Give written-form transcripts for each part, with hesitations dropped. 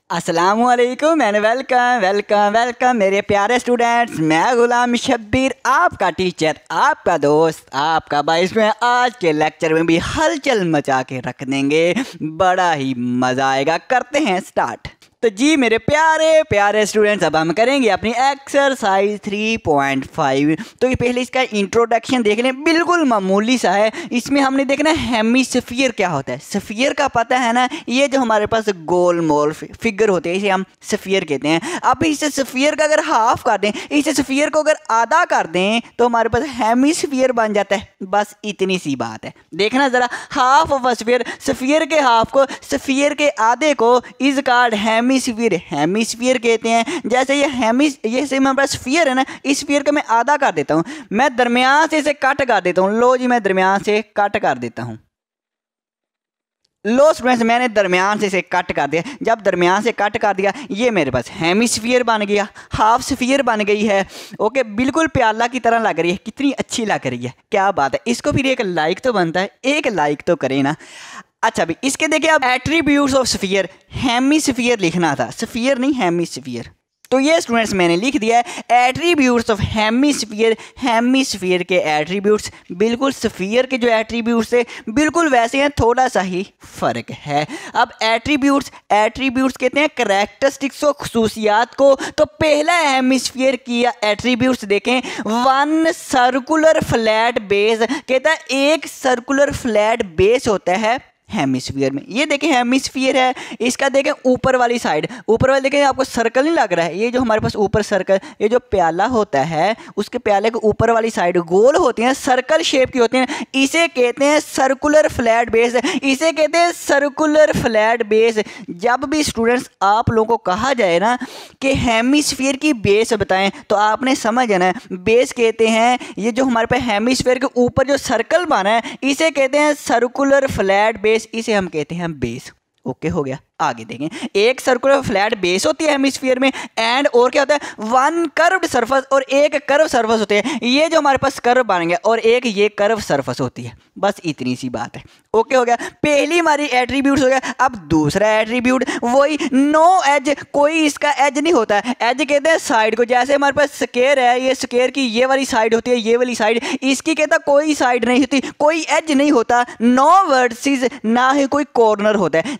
अस्सलामुअलैकुम and welcome welcome welcome मेरे प्यारे स्टूडेंट्स। मैं गुलाम शब्बीर, आपका टीचर, आपका दोस्त, आपका भाई। इसमें आज के लेक्चर में भी हलचल मचा के रख देंगे, बड़ा ही मज़ा आएगा। करते हैं स्टार्ट। तो जी मेरे प्यारे प्यारे स्टूडेंट्स, अब हम करेंगे अपनी एक्सरसाइज 3.5। तो ये पहले इसका इंट्रोडक्शन देख लें, बिल्कुल मामूली सा है। इसमें हमने देखना हेमिस्फीयर क्या होता है। स्फीयर का पता है ना, ये जो हमारे पास गोल मोल फिगर होते हैं इसे हम स्फीयर कहते हैं। अब इस स्फीयर का अगर हाफ कर दें, इस स्फीयर को अगर आधा कर दें तो हमारे पास हेमिस्फीयर बन जाता है। बस इतनी सी बात है। देखना ज़रा, हाफ ऑफ स्फीयर, स्फीयर के हाफ को, स्फीयर के आधे को इज कॉल्ड हेमिस्फीयर, हेमिस्फीयर कहते हैं। जैसे ये से मेरे पास स्फीयर है ना, इस स्फीयर को मैं आधा कर देता हूँ, मैं दरमियान से इसे कट कर देता हूँ। लो जी, मैं दरमियान से कट कर देता हूँ। लो स्टूडेंट्स, मैंने दरमियान से इसे कट कर दिया। जब दरमियान से कट कर दिया, ये मेरे पास हेमिस्फीयर बन गया, हाफ स्फीयर बन गई है। ओके, बिल्कुल प्याला की तरह लग रही है। कितनी अच्छी लग रही है, क्या बात है। इसको फिर एक लाइक तो बनता है, एक लाइक तो करें ना। अच्छा भी इसके देखिए, अब एट्रीब्यूट्स ऑफ स्फीयर, हेमिस्फीयर लिखना था, स्फीयर नहीं हेमिस्फीयर। तो ये स्टूडेंट्स मैंने लिख दिया है एट्रीब्यूट्स ऑफ हेमिस्फीयर। हेमिस्फीयर के एट्रीब्यूट्स बिल्कुल स्फीयर के जो एट्रीब्यूट्स है बिल्कुल वैसे हैं, थोड़ा सा ही फर्क है। अब एट्रीब्यूट्स कहते हैं करैक्टरिस्टिक्स और खुसूसियात को। तो पहला हेमिस्फीयर की एट्रीब्यूट्स देखें, वन सर्कुलर फ्लैट बेस। कहता है एक सर्कुलर फ्लैट बेस होता है हेमिस्फीयर में। ये देखें हेमिस्फीयर है, इसका देखें ऊपर वाली साइड, ऊपर वाली देखें, आपको सर्कल नहीं लग रहा है। ये जो हमारे पास ऊपर सर्कल, ये जो प्याला होता है उसके प्याले के ऊपर वाली साइड गोल होती है, सर्कल शेप की होती हैं। इसे कहते हैं सर्कुलर फ्लैट बेस, इसे कहते हैं सर्कुलर फ्लैट बेस। जब भी स्टूडेंट्स आप लोगों को कहा जाए ना कि हेमिस्फीयर की बेस बताएं, तो आपने समझ जाना है बेस कहते हैं ये जो हमारे पास हेमिस्फीयर के ऊपर जो सर्कल बना है, इसे कहते हैं सर्कुलर फ्लैट बेस, इसे हम कहते हैं बेस। ओके हो गया। आगे देखें, एक सर्कुलर फ्लैट बेस होती है हेमिस्फीयर में, एंड और क्या होता है, वन कर्व्ड सरफेस और एक कर्व सरफेस होते हैं। ये जो हमारे पास कर्व बन गया और एक ये कर्व सरफेस होती है। बस इतनी सी बात है। ओके हो गया, पहली हमारी एट्रीब्यूट्स हो गया। अब दूसरा एट्रीब्यूट वही, नो एज, कोई इसका एज नहीं होता है। एज कहते हैं साइड को। जैसे हमारे पास स्क्वायर है, ये स्क्वायर की ये वाली साइड होती है, ये वाली साइड, इसकी कहता कोई साइड नहीं होती, कोई एज नहीं होता। नो वर्टिसेस, ना ही कोई कॉर्नर होता है।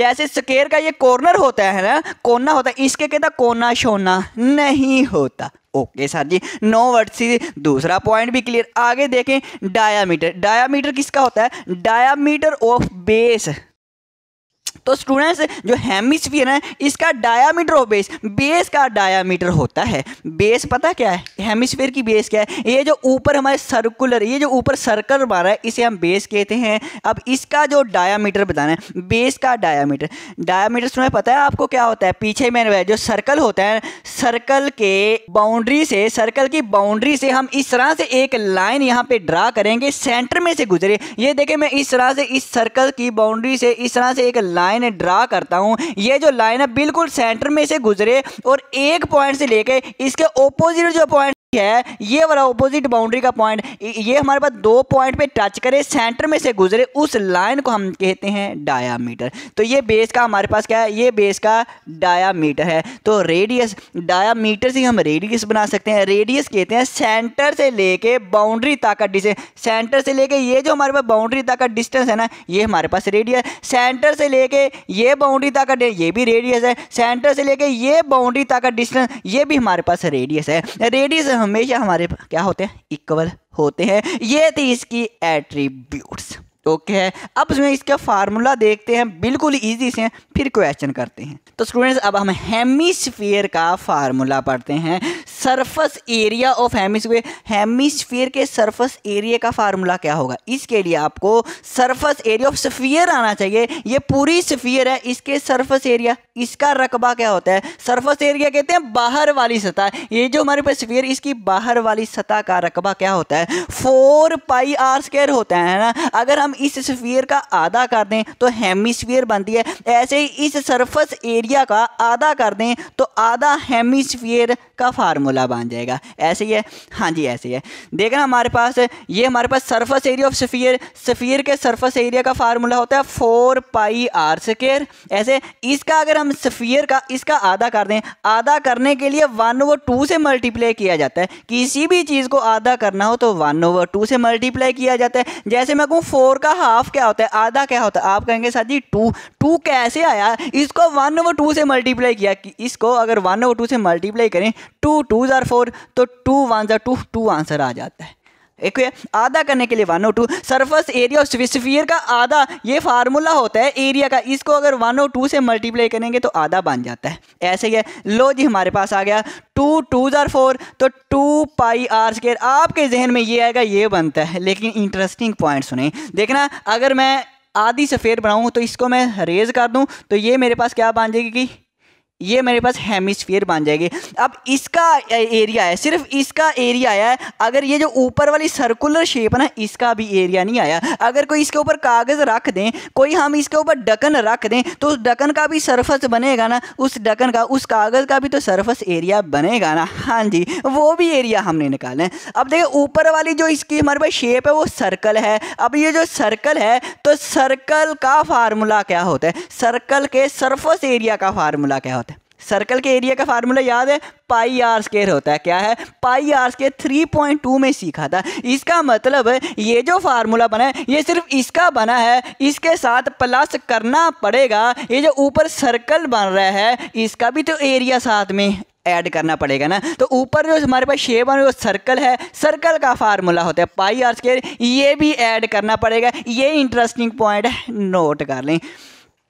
जैसे स्क्वायर का ये कॉर्नर होता है ना, कोना होता है, इसके कहता कोना शोना नहीं होता। ओके सर जी, नो वर्टिसेस। दूसरा पॉइंट भी क्लियर। आगे देखें, डायामीटर, डायामीटर किसका होता है, डायामीटर ऑफ बेस। तो स्टूडेंट्स जो हेमिस्फीयर है इसका डायामीटर ऑफ बेस, बेस का डायामीटर होता है। बेस पता क्या है, हेमिस्फीयर की बेस क्या है, ये जो ऊपर हमारे सर्कुलर, ये जो ऊपर सर्कल बना है इसे हम बेस कहते हैं। अब इसका जो डायामीटर बताना है, बेस का डायामीटर। डायामीटर तुम्हें पता है आपको क्या होता है, पीछे मैंने जो सर्कल होता है, सर्कल के बाउंड्री से, सर्कल की बाउंड्री से हम इस तरह से एक लाइन यहाँ पे ड्रा करेंगे, सेंटर में से गुजरे। ये देखें, मैं इस तरह से इस सर्कल की बाउंड्री से इस तरह से एक लाइन ड्रा करता हूं। ये जो लाइन है बिल्कुल सेंटर में से गुजरे और एक पॉइंट से लेके इसके ऑपोजिट जो पॉइंट है, ये वाला ऑपोजिट बाउंड्री का पॉइंट, ये हमारे पास दो पॉइंट पे टच करे, सेंटर में से गुजरे, उस लाइन को हम कहते हैं डायामीटर। तो ये बेस का हमारे पास क्या है, ये बेस का डायामीटर है। तो रेडियस, डायामीटर से हम रेडियस बना सकते हैं। रेडियस कहते हैं सेंटर से लेके बाउंड्री तक का डिस्टेंस, सेंटर से लेके ये जो हमारे पास बाउंड्री तक का डिस्टेंस है ना, ये हमारे पास रेडियस। सेंटर से लेके ये बाउंड्री तक का, ये भी रेडियस है। सेंटर से लेके ये बाउंड्री तक का डिस्टेंस, ये भी हमारे पास रेडियस है। रेडियस हमेशा हमारे क्या होते हैं, इक्वल होते हैं। ये थी इसकी एट्रीब्यूट्स। ओके है, अब इसमें इसका फार्मूला देखते हैं, बिल्कुल इजी से, फिर क्वेश्चन करते हैं। तो स्टूडेंट्स अब हम हेमिस्फीयर का फार्मूला पढ़ते हैं। Surface area of hemisphere, hemisphere के सरफेस एरिया का फार्मूला क्या होगा, इसके लिए आपको सरफेस एरिया ऑफ स्फीयर आना चाहिए। ये पूरी स्फीयर है, इसके सरफेस एरिया, इसका रकबा क्या होता है, सरफेस एरिया कहते हैं बाहर वाली सतह। ये जो हमारे पास स्फीयर, इसकी बाहर वाली सतह का रकबा क्या होता है, 4 पाई आर स्क्वायर होता है ना। अगर हम इस स्फीयर का आधा कर दें तो हेमिस्फीयर बनती है। ऐसे ही इस सरफेस एरिया का आधा कर दें तो आधा हेमिस्फीयर का फार्मूला फार्मूला बन जाएगा। ऐसे ही है, हाँ जी ऐसे ही है। देखना हमारे पास ये हमारे पास surface area of sphere, sphere के सरफेस एरिया का फार्मूला होता है 4πr²। ऐसे इसका अगर हम स्फीयर का इसका आधा कर दें, आधा करने के लिए 1/2 से मल्टीप्लाई किया जाता है। किसी भी चीज़ को आधा करना हो तो 1/2 से मल्टीप्लाई किया जाता है। जैसे मैं कहूँ 4 का हाफ क्या होता है, आधा क्या होता है, आप कहेंगे सर जी 2 कैसे आया, इसको 1/2 से मल्टीप्लाई किया। कि इसको अगर 1/2 से मल्टीप्लाई करें 2 2 ज़ार 4 तो 2 1 ज़ार 2, 2 आंसर आ जाता है। एक आधा करने के लिए 1/2 सरफेस एरिया ऑफ स्फीयर का आधा ये फार्मूला होता है एरिया का, इसको अगर 1/2 से मल्टीप्लाई करेंगे तो आधा बन जाता है। ऐसे ही है। लो जी हमारे पास आ गया 2 2 ज़ार 4 तो 2πr²। आपके जहन में ये आएगा, ये बनता है। लेकिन इंटरेस्टिंग पॉइंट सुने, देखना अगर मैं आधी सफ़ेद बनाऊँ तो इसको मैं रेज कर दूँ तो ये मेरे पास क्या बन जाएगी कि ये मेरे पास हेमिस्फीयर बन जाएगी। अब इसका एरिया है, सिर्फ इसका एरिया आया है। अगर ये जो ऊपर वाली सर्कुलर शेप है ना, इसका भी एरिया नहीं आया। अगर कोई इसके ऊपर कागज़ रख दें, कोई हम इसके ऊपर ढक्कन रख दें तो उस ढक्कन का भी सरफेस बनेगा ना, उस ढक्कन का उस कागज़ का भी तो सरफेस एरिया बनेगा ना। हाँ जी, वो भी एरिया हमने निकाला है। अब देखिए ऊपर वाली जो इसकी हमारे पास शेप है वो सर्कल है। अब ये जो सर्कल है तो सर्कल का फार्मूला क्या होता है, सर्कल के सरफेस एरिया का फार्मूला क्या होता है। सर्कल के एरिया का फार्मूला याद है, πr² होता है। क्या है, πr² 3.2 में सीखा था। इसका मतलब ये जो फार्मूला बना है ये सिर्फ इसका बना है, इसके साथ प्लस करना पड़ेगा। ये जो ऊपर सर्कल बन रहा है इसका भी तो एरिया साथ में ऐड करना पड़ेगा ना। तो ऊपर जो हमारे पास शेप है वो सर्कल है, सर्कल का फार्मूला होता है πr², ये भी ऐड करना पड़ेगा। ये इंटरेस्टिंग पॉइंट है, नोट कर लें।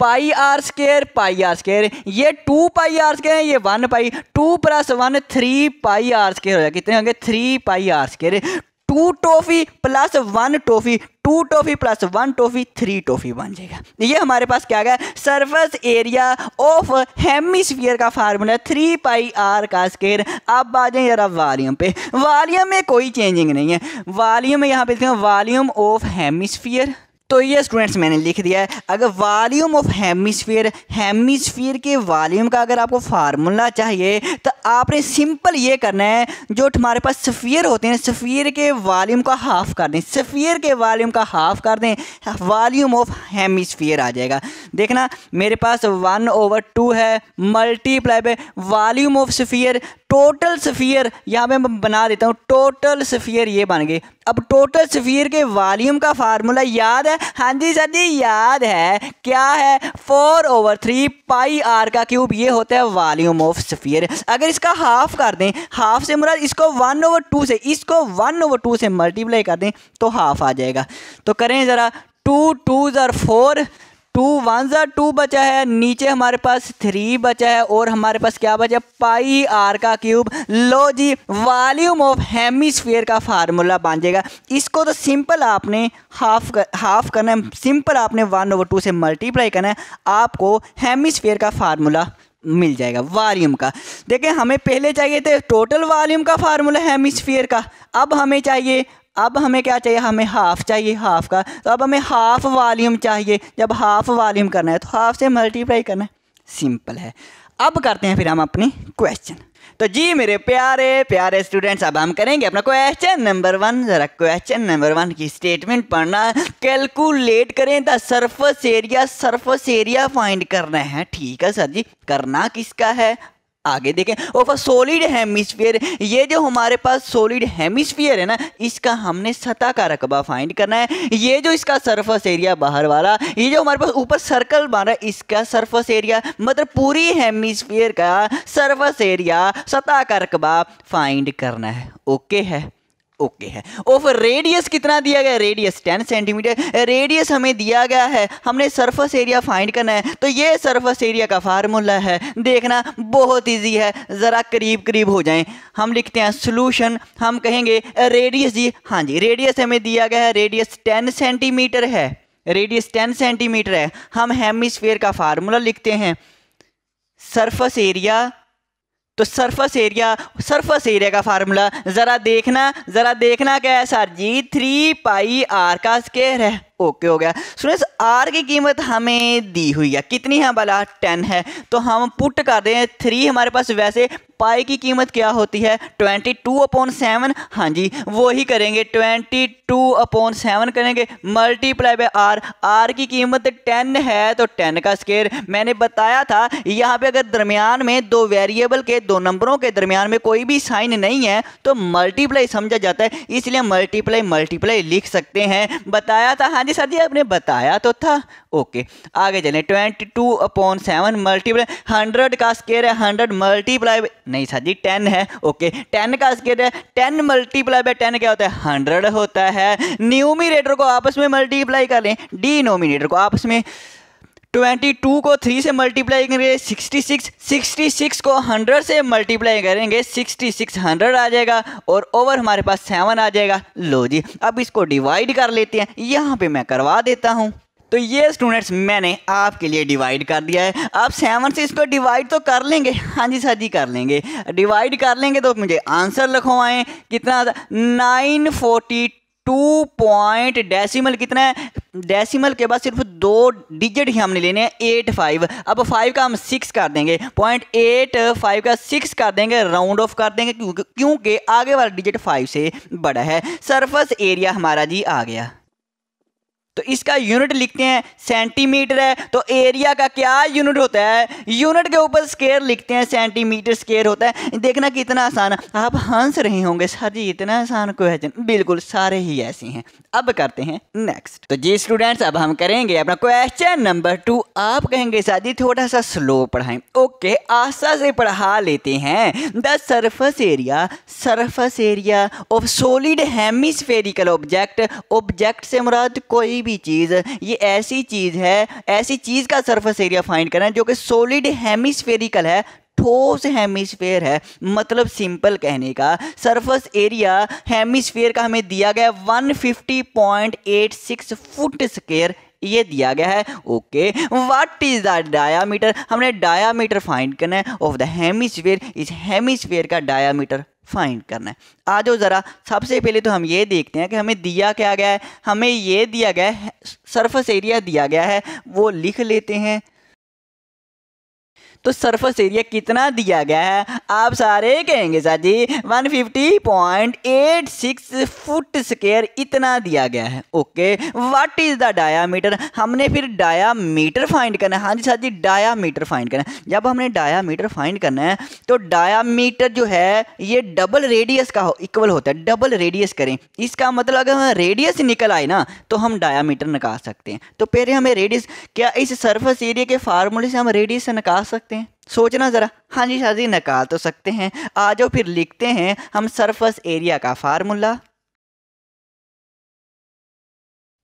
πr², ये 2πr² है, ये 1π, 2 + 1 3πr² हो जाएगा। कितने होंगे, 3πr²। 2 toffee plus 1 toffee, 2 toffee plus 1 toffee 3 toffee बन जाएगा। ये हमारे पास क्या गया, सरफेस एरिया ऑफ हेमिस्फीयर का फार्मूला 3πr²। अब आ जाए जरा वॉल्यूम पे। वॉल्यूम में कोई चेंजिंग नहीं है। वॉल्यूम में यहाँ पे लिखते हैं वॉल्यूम ऑफ हेमिस्फीयर। तो ये स्टूडेंट्स मैंने लिख दिया है। अगर वॉल्यूम ऑफ हेमिस्फीयर, हेमिस्फीयर के वॉल्यूम का अगर आपको फार्मूला चाहिए तो आपने सिंपल ये करना है, जो हमारे पास स्फीयर होते हैं स्फीयर के वॉल्यूम का हाफ कर दें, स्फीयर के वॉल्यूम का हाफ कर दें, वॉल्यूम ऑफ हेमिस्फीयर आ जाएगा। देखना मेरे पास 1/2 है multiply by volume of sphere, total sphere यहाँ पे मैं बना देता हूँ, टोटल स्फीयर ये बन गए। अब टोटल स्फीयर के वॉल्यूम का फार्मूला याद है, हाँ जी सर जी याद है, क्या है 4/3 πr³, ये होता है वॉल्यूम ऑफ स्फीयर। अगर इसका हाफ कर दें, हाफ से मुराद इसको 1/2 से, इसको 1/2 से मल्टीप्लाई कर दें तो हाफ आ जाएगा। तो करें ज़रा, 2 2 ज़ार 4, 2 1 ज़ार 2 बचा है, नीचे हमारे पास 3 बचा है और हमारे पास क्या बचा, πr³। लो जी वॉल्यूम ऑफ हेमिस्फीयर का फार्मूला बन जाएगा। इसको तो सिंपल आपने हाफ करना है, सिंपल आपने 1/2 से मल्टीप्लाई करना है, आपको हेमिस्फीयर का फार्मूला मिल जाएगा वॉल्यूम का। देखिए हमें पहले चाहिए थे टोटल वॉल्यूम का फार्मूला हेमिस्फीयर का, अब हमें क्या चाहिए, हमें हाफ चाहिए, हाफ का। तो अब हमें हाफ वॉल्यूम चाहिए। जब हाफ वॉल्यूम करना है तो हाफ से मल्टीप्लाई करना है, सिंपल है। अब करते हैं फिर हम अपनी क्वेश्चन। तो जी मेरे प्यारे प्यारे स्टूडेंट्स, अब हम करेंगे अपना क्वेश्चन नंबर 1। जरा क्वेश्चन नंबर 1 की स्टेटमेंट पढ़ना, कैलकुलेट करें the surface area, surface area find करना है। ठीक है सर जी, करना किसका है, आगे देखें। ऑफ अ सॉलिड हेमिस्फीयर, ये जो हमारे पास सॉलिड हेमिस्फीयर है ना, इसका हमने सतह का रकबा फाइंड करना है। ये जो इसका सरफेस एरिया बाहर वाला, ये जो हमारे पास ऊपर सर्कल बन रहा है, इसका सरफेस एरिया मतलब पूरी हेमिस्फीयर का सरफेस एरिया, सतह का रकबा फाइंड करना है। ओके है, ओके है। ऑफ रेडियस कितना दिया गया, रेडियस 10 सेंटीमीटर, रेडियस हमें दिया गया है, हमने सरफेस एरिया फाइंड करना है। तो ये सरफेस एरिया का फार्मूला है। देखना बहुत इजी है, ज़रा करीब करीब हो जाएं। हम लिखते हैं सॉल्यूशन, हम कहेंगे रेडियस जी, हाँ जी रेडियस हमें दिया गया है, रेडियस 10 सेंटीमीटर है, रेडियस 10 सेंटीमीटर है। हम हेमिस्फीयर का फार्मूला लिखते हैं सरफेस एरिया। तो सरफेस एरिया का फार्मूला ज़रा देखना क्या है सर जी, 3πr² है। ओके हो गया। स्टूडेंट्स आर की कीमत हमें दी हुई है, कितनी है भला 10 है, तो हम पुट कर दें 3 हमारे पास। वैसे पाई की कीमत क्या होती है 22/7, हाँ जी वही करेंगे 22/7 करेंगे मल्टीप्लाई बाय आर। आर की कीमत 10 है तो 10 का स्क्वायर। मैंने बताया था यहाँ पे अगर दरमियान में दो वेरिएबल के, दो नंबरों के दरमियान में कोई भी साइन नहीं है तो मल्टीप्लाई समझा जाता है, इसलिए मल्टीप्लाई मल्टीप्लाई लिख सकते हैं। बताया था, हाँ जी सर जी आपने बताया तो था। ओके आगे चलें, 22/7 मल्टीप्लाई 100 का स्क्वायर है, 100 मल्टीप्लाई नहीं सर जी 10 है। ओके 10 का स्क्वायर है, 10 मल्टीप्लाई बाय 10 क्या होता है 100 होता है। न्यूमरेटर को आपस में मल्टीप्लाई कर लें, डिनोमिनेटर को आपस में। 22 को 3 से मल्टीप्लाई करेंगे 66, 66 को 100 से मल्टीप्लाई करेंगे 6600 आ जाएगा और ओवर हमारे पास 7 आ जाएगा। लो जी अब इसको डिवाइड कर लेते हैं, यहाँ पे मैं करवा देता हूँ। तो ये स्टूडेंट्स मैंने आपके लिए डिवाइड कर दिया है। आप 7 से इसको डिवाइड तो कर लेंगे, हाँ जी सर जी कर लेंगे। डिवाइड कर लेंगे तो मुझे आंसर लिखवाएं कितना 942 पॉइंट डेसिमल कितना है, डेसिमल के बाद सिर्फ 2 डिजिट ही हमने लेने हैं 85। अब 5 का हम 6 कर देंगे, 0.85 का 6 कर देंगे, राउंड ऑफ कर देंगे क्योंकि आगे वाला डिजिट 5 से बड़ा है। सरफेस एरिया हमारा जी आ गया, तो इसका यूनिट लिखते हैं सेंटीमीटर है, तो एरिया का क्या यूनिट होता है, यूनिट के ऊपर स्क्वायर लिखते हैं, सेंटीमीटर स्क्वायर होता है। देखना कितना आसान, आप हंस रहे होंगे सर जी इतना आसान क्वेश्चन, बिल्कुल सारे ही ऐसे हैं। अब करते हैं नेक्स्ट। तो जी स्टूडेंट्स अब हम करेंगे अपना क्वेश्चन नंबर 2। आप कहेंगे सर जी थोड़ा सा स्लो पढ़ाएं, ओके आस्ता से पढ़ा लेते हैं। The surface area of solid hemispherical object, object से मुराद कोई भी चीज, ये ऐसी चीज है, ऐसी चीज का सरफेस एरिया फाइंड करना है जो कि सॉलिड हेमिस्फेरिकल है, ठोस हेमिस्फेयर है। मतलब सिंपल कहने का सरफेस एरिया हेमिस्फेयर का हमें दिया गया 150.86 फुट स्क्वायर, ये दिया गया है। Okay what is the diameter, हमने डायामीटर फाइंड करना है ऑफ द हेमिस्फेयर, इस हेमिस्फेयर का डायामीटर फाइंड करना है। आ जाओ ज़रा, सबसे पहले तो हम ये देखते हैं कि हमें दिया क्या गया है। हमें ये दिया गया है सरफेस एरिया दिया गया है, वो लिख लेते हैं। तो सरफेस एरिया कितना दिया गया है, आप सारे कहेंगे सर जी 150.86 फुट स्क्वायर इतना दिया गया है। Okay what is the diameter, हमने फिर डायामीटर फाइंड करना है। हाँ जी सर जी डायामीटर फाइंड करना है। जब हमने डायामीटर फाइंड करना है तो डायामीटर जो है ये डबल रेडियस का इक्वल होता है, डबल रेडियस करें। इसका मतलब अगर हम रेडियस निकल आए ना तो हम डायामीटर निकाल सकते हैं। तो पहले हमें रेडियस, क्या इस सरफेस एरिया के फार्मूले से हम रेडियस निकाल सकते हैं, सोचना जरा। हाँ जी शादी निकाल तो सकते हैं। आ जाओ फिर लिखते हैं हम सरफेस एरिया का फार्मूला।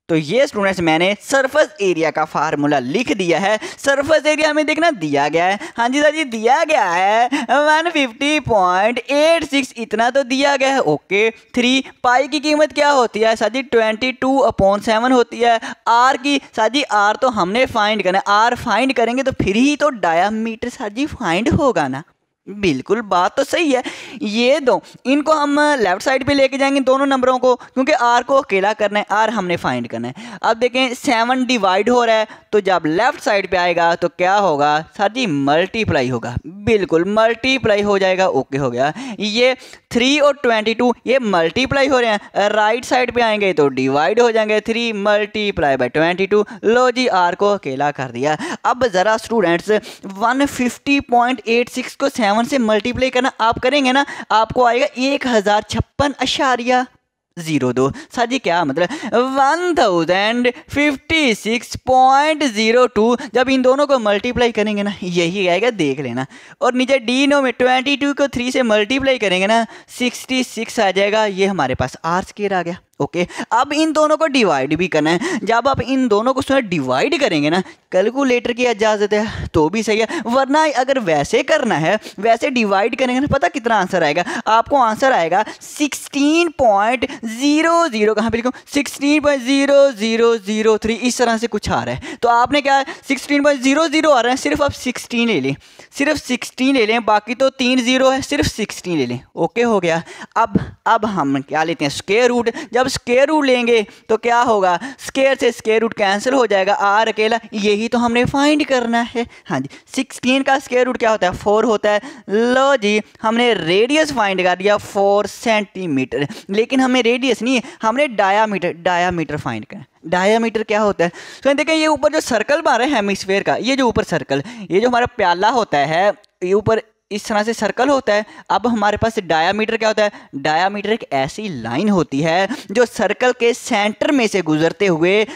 तो ये स्टूडेंट्स मैंने सरफेस एरिया का फार्मूला लिख दिया है। सरफेस एरिया हमें देखना दिया गया है, हाँ जी सर जी दिया गया है 150.86 इतना तो दिया गया है। ओके 3 पाई की कीमत क्या होती है सर जी 22/7 होती है। आर की सर जी आर तो हमने फाइंड करना है, आर फाइंड करेंगे तो फिर ही तो डायामीटर सर जी फाइंड होगा ना। बिल्कुल बात तो सही है। ये दो इनको हम लेफ्ट साइड पे लेके जाएंगे दोनों नंबरों को, क्योंकि आर को अकेला करना है, आर हमने फाइंड करना है। अब देखें 7 डिवाइड हो रहा है तो जब लेफ्ट साइड पे आएगा तो क्या होगा सर जी मल्टीप्लाई होगा, बिल्कुल मल्टीप्लाई हो जाएगा। ओके हो गया। ये 3 और 22 ये मल्टीप्लाई हो रहे हैं, राइट साइड पे आएंगे तो डिवाइड हो जाएंगे, 3 मल्टीप्लाई बाय 22। लो जी आर को अकेला कर दिया। अब ज़रा स्टूडेंट्स 150.86 को 7 से मल्टीप्लाई करना आप करेंगे ना, आपको आएगा 1056.02। सर जी क्या मतलब 1056.02। जब इन दोनों को मल्टीप्लाई करेंगे ना यही आएगा, देख लेना। और नीचे डी में 22 को 3 से मल्टीप्लाई करेंगे ना 66 आ जाएगा। ये हमारे पास आर स्क्वायर आ गया। ओके अब इन दोनों को डिवाइड भी करना है। जब आप इन दोनों को डिवाइड करेंगे ना, कैलकुलेटर की इजाज़त है तो भी सही है, वरना अगर वैसे करना है, वैसे डिवाइड करेंगे ना, पता कितना आंसर आएगा आपको, आंसर आएगा 16.00। कहाँ पे लिखूँ 16.0003 इस तरह से कुछ आ रहा है। तो आपने क्या 16.00 आ रहा है, सिर्फ आप 16 ले लें, सिर्फ 16 ले लें, बाकी तो 3 0 है, सिर्फ 16 ले लें। ओके हो गया। अब हम क्या लेते हैं स्क्वायर रूट। जब जब स्क्वायर रूट लेंगे तो क्या होगा, स्क्वायर से स्क्वायर रूट कैंसिल हो जाएगा, आर अकेला, यही तो हमने फाइंड करना है। हाँ जी, 16 का स्क्वायर रूट क्या होता है, 4 होता है। लो जी, हमने रेडियस फाइंड कर दिया 4 सेंटीमीटर, लेकिन हमें रेडियस नहीं है, हमने डायामीटर फाइंड करना। डायामीटर क्या होता है, तो देखिए ये ऊपर जो सर्कल बन रहा है हेमिस्फीयर का, ये जो ऊपर सर्कल, ये जो हमारा प्याला होता है, ये ऊपर इस तरह से सर्कल होता है। अब हमारे पास डायामीटर क्या होता है, डायामीटर एक ऐसी लाइन होती है जो सर्कल के सेंटर में से गुजरते हुए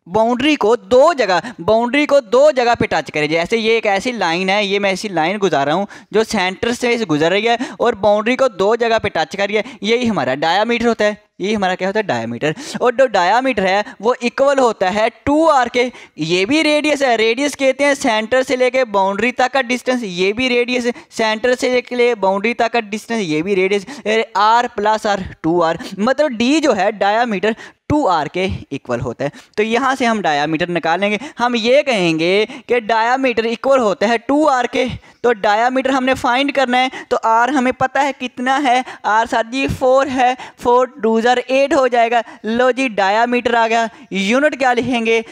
बाउंड्री को दो जगह पे टच करे। जैसे ये एक ऐसी लाइन है, ये मैं ऐसी लाइन गुजार रहा हूँ जो सेंटर से गुजर रही है और बाउंड्री को दो जगह पे टच कर रही है, यही हमारा डायामीटर होता है। ये हमारा क्या होता है, डायामीटर। और जो डायामीटर है वो इक्वल होता है 2r के। ये भी रेडियस है, रेडियस कहते हैं सेंटर से लेके बाउंड्री तक का डिस्टेंस, ये भी रेडियस है, सेंटर से लेके बाउंड्री तक का डिस्टेंस, ये भी radius, r plus r 2r, मतलब d जो है डायामीटर 2r के इक्वल होता है। तो यहाँ से हम डायामीटर निकालेंगे, हम ये कहेंगे कि डायामीटर इक्वल होता है 2r के। तो डायामीटर हमने फाइंड करना है, तो r हमें पता है कितना है, r साथ जी 4 है, 4 2 8 हो जाएगा। लो जी, डायामीटर आ गया। यूनिट क्या लिखेंगे,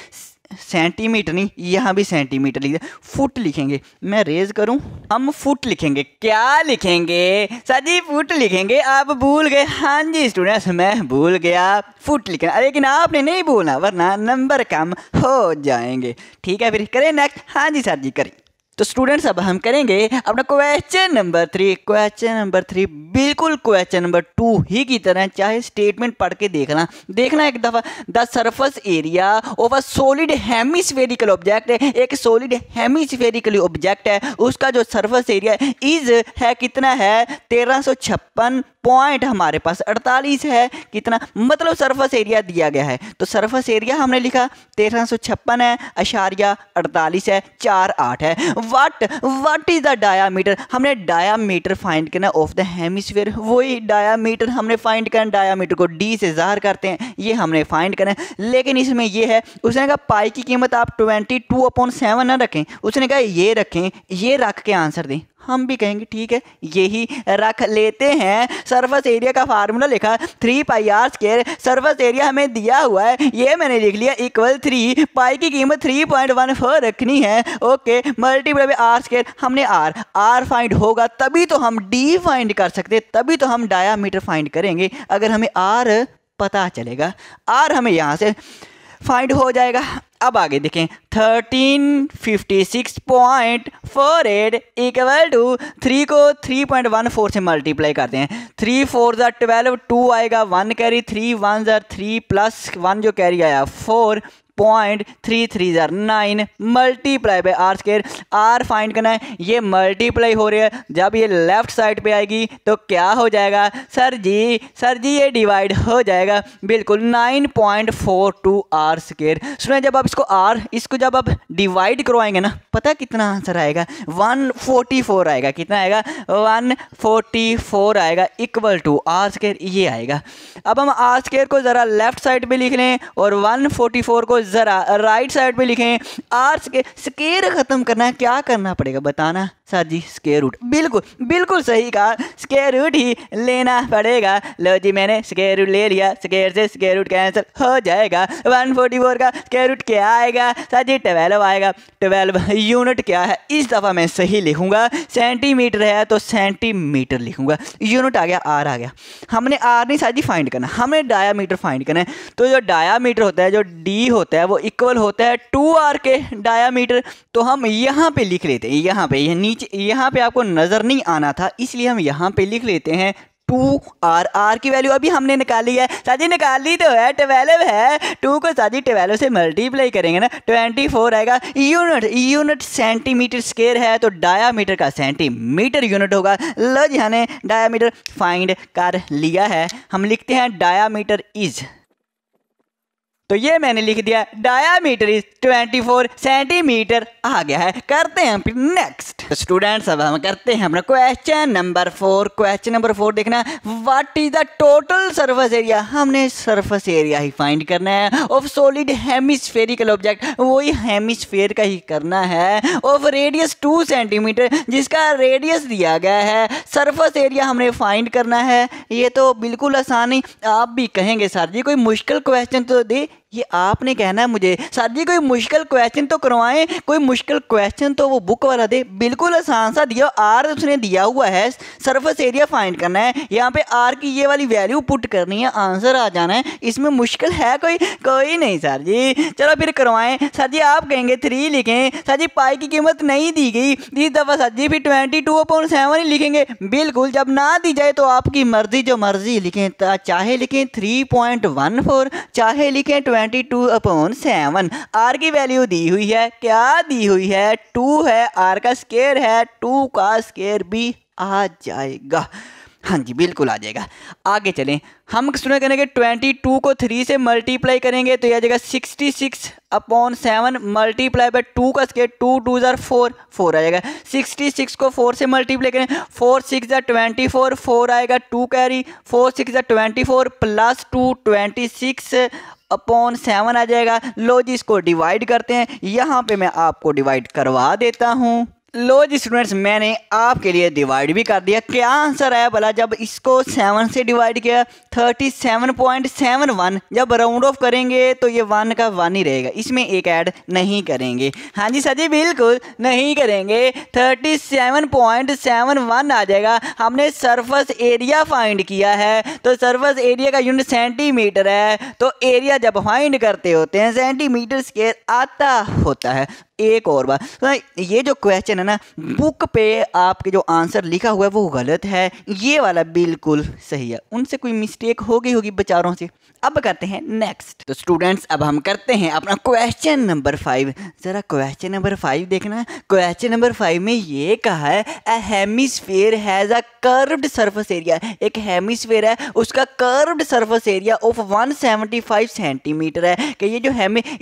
सेंटीमीटर नहीं, यहाँ भी सेंटीमीटर लिख दे, फुट लिखेंगे। मैं रेज करूं, हम फुट लिखेंगे। क्या लिखेंगे सर जी, फुट लिखेंगे। आप भूल गए, हाँ जी स्टूडेंट्स, मैं भूल गया, फुट लिखना, लेकिन आपने नहीं भूलना वरना नंबर कम हो जाएंगे। ठीक है, फिर करें नेक्स्ट। हाँ जी सर जी करें। तो स्टूडेंट्स अब हम करेंगे अपना क्वेश्चन नंबर 3। क्वेश्चन नंबर 3 बिल्कुल क्वेश्चन नंबर 2 ही की तरह, चाहे स्टेटमेंट पढ़ के देखना एक दफ़ा। The surface area of a solid hemispherical object है, एक सॉलिड हेमिस्फेरिकल ऑब्जेक्ट है, उसका जो सरफेस एरिया इज है कितना है, 1356 पॉइंट हमारे पास 48 है। कितना मतलब सरफेस एरिया दिया गया है, तो सरफेस एरिया हमने लिखा 1356 है, अशारिया 48 है, 48 है। व्हाट इज द डायामीटर, हमने डायामीटर फाइंड करना ऑफ द हेमिस्फीयर, वही डायामीटर हमने फाइंड करना। डायामीटर को d से ज़ाहिर करते हैं, ये हमने फाइंड करना है। लेकिन इसमें ये है, उसने कहा पाई की कीमत आप 22/7 ना रखें, उसने कहा ये रखें, ये रख के आंसर दें। हम भी कहेंगे ठीक है, यही रख लेते हैं। सरफेस एरिया का फार्मूला लिखा 3πr², सरफेस एरिया हमें दिया हुआ है, ये मैंने लिख लिया इक्वल 3, पाई की कीमत 3.14 रखनी है। ओके, मल्टीप्लाई बाय r², हमने r फाइंड होगा तभी तो हम d फाइंड कर सकते, तभी तो हम डायामीटर फाइंड करेंगे। अगर हमें r पता चलेगा, r हमें यहाँ से फाइंड हो जाएगा। अब आगे देखें, 1356.48 इक्वल टू 3 को 3.14 से मल्टीप्लाई करते हैं। 3 4 12, 2 आएगा, 1 कैरी, 3 1 3 प्लस 1 जो कैरी आया 4.3309 multiply by r²। r find करना है, ये मल्टीप्लाई हो रहा है, जब ये लेफ्ट साइड पे आएगी तो क्या हो जाएगा सर जी ये डिवाइड हो जाएगा, बिल्कुल 9.42 r²। सुना, जब आप इसको जब आप डिवाइड करवाएंगे ना, पता कितना आंसर आएगा, 144 आएगा। कितना आएगा, 144 आएगा, इक्वल टू r², ये आएगा। अब हम r² को ज़रा लेफ्ट साइड पे लिख लें और 144 को ज़रा राइट साइड पे लिखें। स्क्वायर ख़त्म करना है, क्या करना पड़ेगा बताना सर जी, स्क्वायर रूट। बिल्कुल सही कहा, स्क्वायर रूट ही लेना पड़ेगा। लो जी, मैंने स्क्वायर रूट ले लिया, स्क्वायर से स्क्वायर रूट कैंसिल हो जाएगा। 144 का स्क्वायर रूट क्या आएगा सर जी, 12 आएगा। 12 यूनिट क्या है, इस दफ़ा मैं सही लिखूंगा, सेंटीमीटर है तो सेंटीमीटर लिखूंगा। यूनिट आ गया, आर आ गया। हमने आर नहीं सर जी फाइंड करना, हमने डायामीटर फाइंड करना है। तो जो डायामीटर होता है, जो डी होता है, वो इक्वल होता है 2r के डायामीटर। तो हम यहाँ पे लिख लेते हैं, यहाँ पे ये नीचे, यहाँ पे आपको नजर नहीं आना था, इसलिए हम यहाँ पे लिख लेते हैं 2r। r की वैल्यू अभी हमने निकाली है साजी, निकाली तो है, 12 है। 2 को साजी 12 से मल्टीप्लाई करेंगे ना, 24 आएगा। यूनिट सेंटीमीटर स्क्वायर है, तो डायामीटर का सेंटीमीटर यूनिट होगा। लो जी, हमने डायामीटर फाइंड कर लिया है। हम लिखते हैं डायामीटर इज, तो ये मैंने लिख दिया, डायामीटर इज 24 सेंटीमीटर आ गया है। करते हैं फिर नेक्स्ट। स्टूडेंट्स अब हम करते हैं अपना क्वेश्चन नंबर 4। क्वेश्चन नंबर 4 देखना, what is the total surface area. हमने सरफेस एरिया ही फाइंड करना है ऑफ सॉलिड हेमिस्फेरिकल ऑब्जेक्ट, वही हेमिस्फेयर का ही करना है। ऑफ रेडियस 2 सेंटीमीटर, जिसका रेडियस दिया गया है। सरफेस एरिया हमने फाइंड करना है। ये तो बिल्कुल आसान ही। आप भी कहेंगे सर जी कोई मुश्किल क्वेश्चन तो दे, ये आपने कहना है मुझे सर जी कोई मुश्किल क्वेश्चन तो करवाएं, कोई मुश्किल क्वेश्चन तो वो बुक वाला दे। बिल्कुल आसान सा दिया, आर उसने दिया हुआ है, सरफेस एरिया फाइंड करना है। यहाँ पे आर की ये वाली वैल्यू पुट करनी है, आंसर आ जाना है। इसमें मुश्किल है कोई नहीं सर जी। चलो फिर करवाएं। सर जी आप कहेंगे 3 लिखें, सर जी पाई की कीमत नहीं दी गई इस दफ़ा सर जी, फिर 22/7 ही लिखेंगे। बिल्कुल, जब ना दी जाए तो आपकी मर्जी, जो मर्जी लिखें, चाहे लिखें 3.14, चाहे लिखें 22/7। आर की वैल्यू दी हुई है, क्या दी हुई है, 2 है, आर का स्केयर है, 2 का स्केयर भी आ जाएगा। हाँ जी बिल्कुल आ जाएगा। आगे चलें, हम स्टूडेंट करेंगे 22 को 3 से मल्टीप्लाई करेंगे तो यह आ जाएगा 66/7 मल्टीप्लाई बाय 2 का स्केयर, 2 2 जार 4 आ जाएगा। 66 को 4 से मल्टीप्लाई करें, 4 6 जार 24, 4 आएगा, 2 कैरी, 4 6 जार 24 प्लस 2 26/7 आ जाएगा। लो जी इसको डिवाइड करते हैं, यहाँ पे मैं आपको डिवाइड करवा देता हूँ। लो जी स्टूडेंट्स मैंने आपके लिए डिवाइड भी कर दिया। क्या आंसर आया भला जब इसको 7 से डिवाइड किया? 37.71। जब राउंड ऑफ करेंगे तो ये 1 का 1 ही रहेगा, इसमें एक ऐड नहीं करेंगे। हाँ जी सर जी बिल्कुल नहीं करेंगे, 37.71 आ जाएगा। हमने सरफेस एरिया फाइंड किया है, तो सरफेस एरिया का यूनिट सेंटीमीटर है, तो एरिया जब फाइंड करते होते हैं सेंटीमीटर स्क्वायर आता होता है। एक और बात, तो ये जो क्वेश्चन है ना, बुक पे आपके जो आंसर लिखा हुआ है वो गलत है, ये वाला बिल्कुल सही है। उनसे कोई मिस्टेक होगी बेचारों से। अब करते हैं नेक्स्ट। तो स्टूडेंट्स अब हम करते हैं अपना क्वेश्चन नंबर 5। जरा क्वेश्चन नंबर 5 देखना। क्वेश्चन नंबर 5 में ये कहा है अ hemisphere has a curved surface area. एक हेमिस्फीयर है, उसका curved surface area of 175 centimetre है। कि ये जो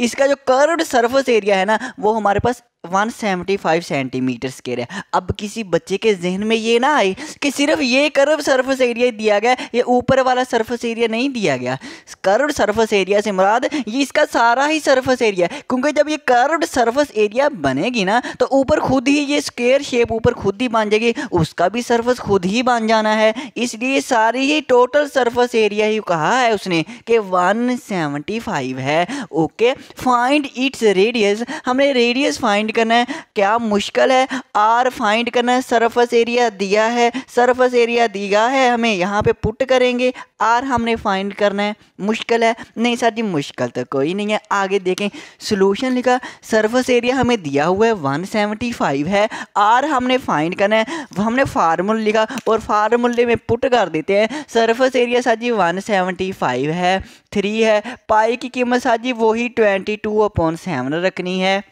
इसका जो कर्व्ड सरफेस एरिया है ना, वो हमारे पास 175 सेंटीमीटर स्क्वायर है। अब किसी बच्चे के जहन में ये ना आए कि सिर्फ ये कर्व सरफेस एरिया दिया गया, ये ऊपर वाला सरफेस एरिया नहीं दिया गया। कर्व्ड सरफेस एरिया से मुराद ये इसका सारा ही सरफेस एरिया है, क्योंकि जब ये कर्व्ड सरफेस एरिया बनेगी ना तो ऊपर खुद ही ये स्क्वायर शेप ऊपर खुद ही बन जाएगी, उसका भी सरफेस खुद ही बन जाना है। इसलिए सारी ही टोटल सरफेस एरिया ही कहा है उसने कि 175 है। Okay, find its radius. हमने रेडियस फाइंड करना है, क्या मुश्किल है? आर फाइंड करना है, सरफेस एरिया दिया है, सरफेस एरिया दिया है, हमें यहाँ पे पुट करेंगे। आर हमने फाइंड करना है, मुश्किल है? नहीं सर जी मुश्किल तो कोई नहीं है। आगे देखें, सॉल्यूशन लिखा, सरफेस एरिया हमें दिया हुआ है 175 है, आर हमने फाइंड करना है, हमने फार्मूला लिखा और फार्मूले में पुट कर देते हैं। सरफेस एरिया सर जी 175 है, 3 है, पाई की कीमत सर जी वही 22/7 रखनी है।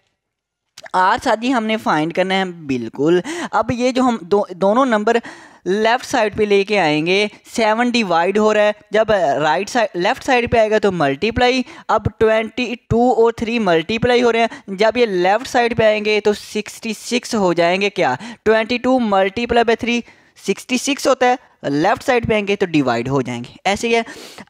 आर साजी हमने फाइंड करना है बिल्कुल। अब ये जो हम दोनों नंबर लेफ्ट साइड पे लेके आएंगे, 7 डिवाइड हो रहा है, जब राइट साइड लेफ्ट साइड पे आएगा तो मल्टीप्लाई। अब 22 और 3 मल्टीप्लाई हो रहे हैं, जब ये लेफ्ट साइड पे आएंगे तो 66 हो जाएंगे। क्या 22 मल्टीप्लाई बाय 3 66 होता है, लेफ्ट साइड पे आएंगे तो डिवाइड हो जाएंगे, ऐसे ही है।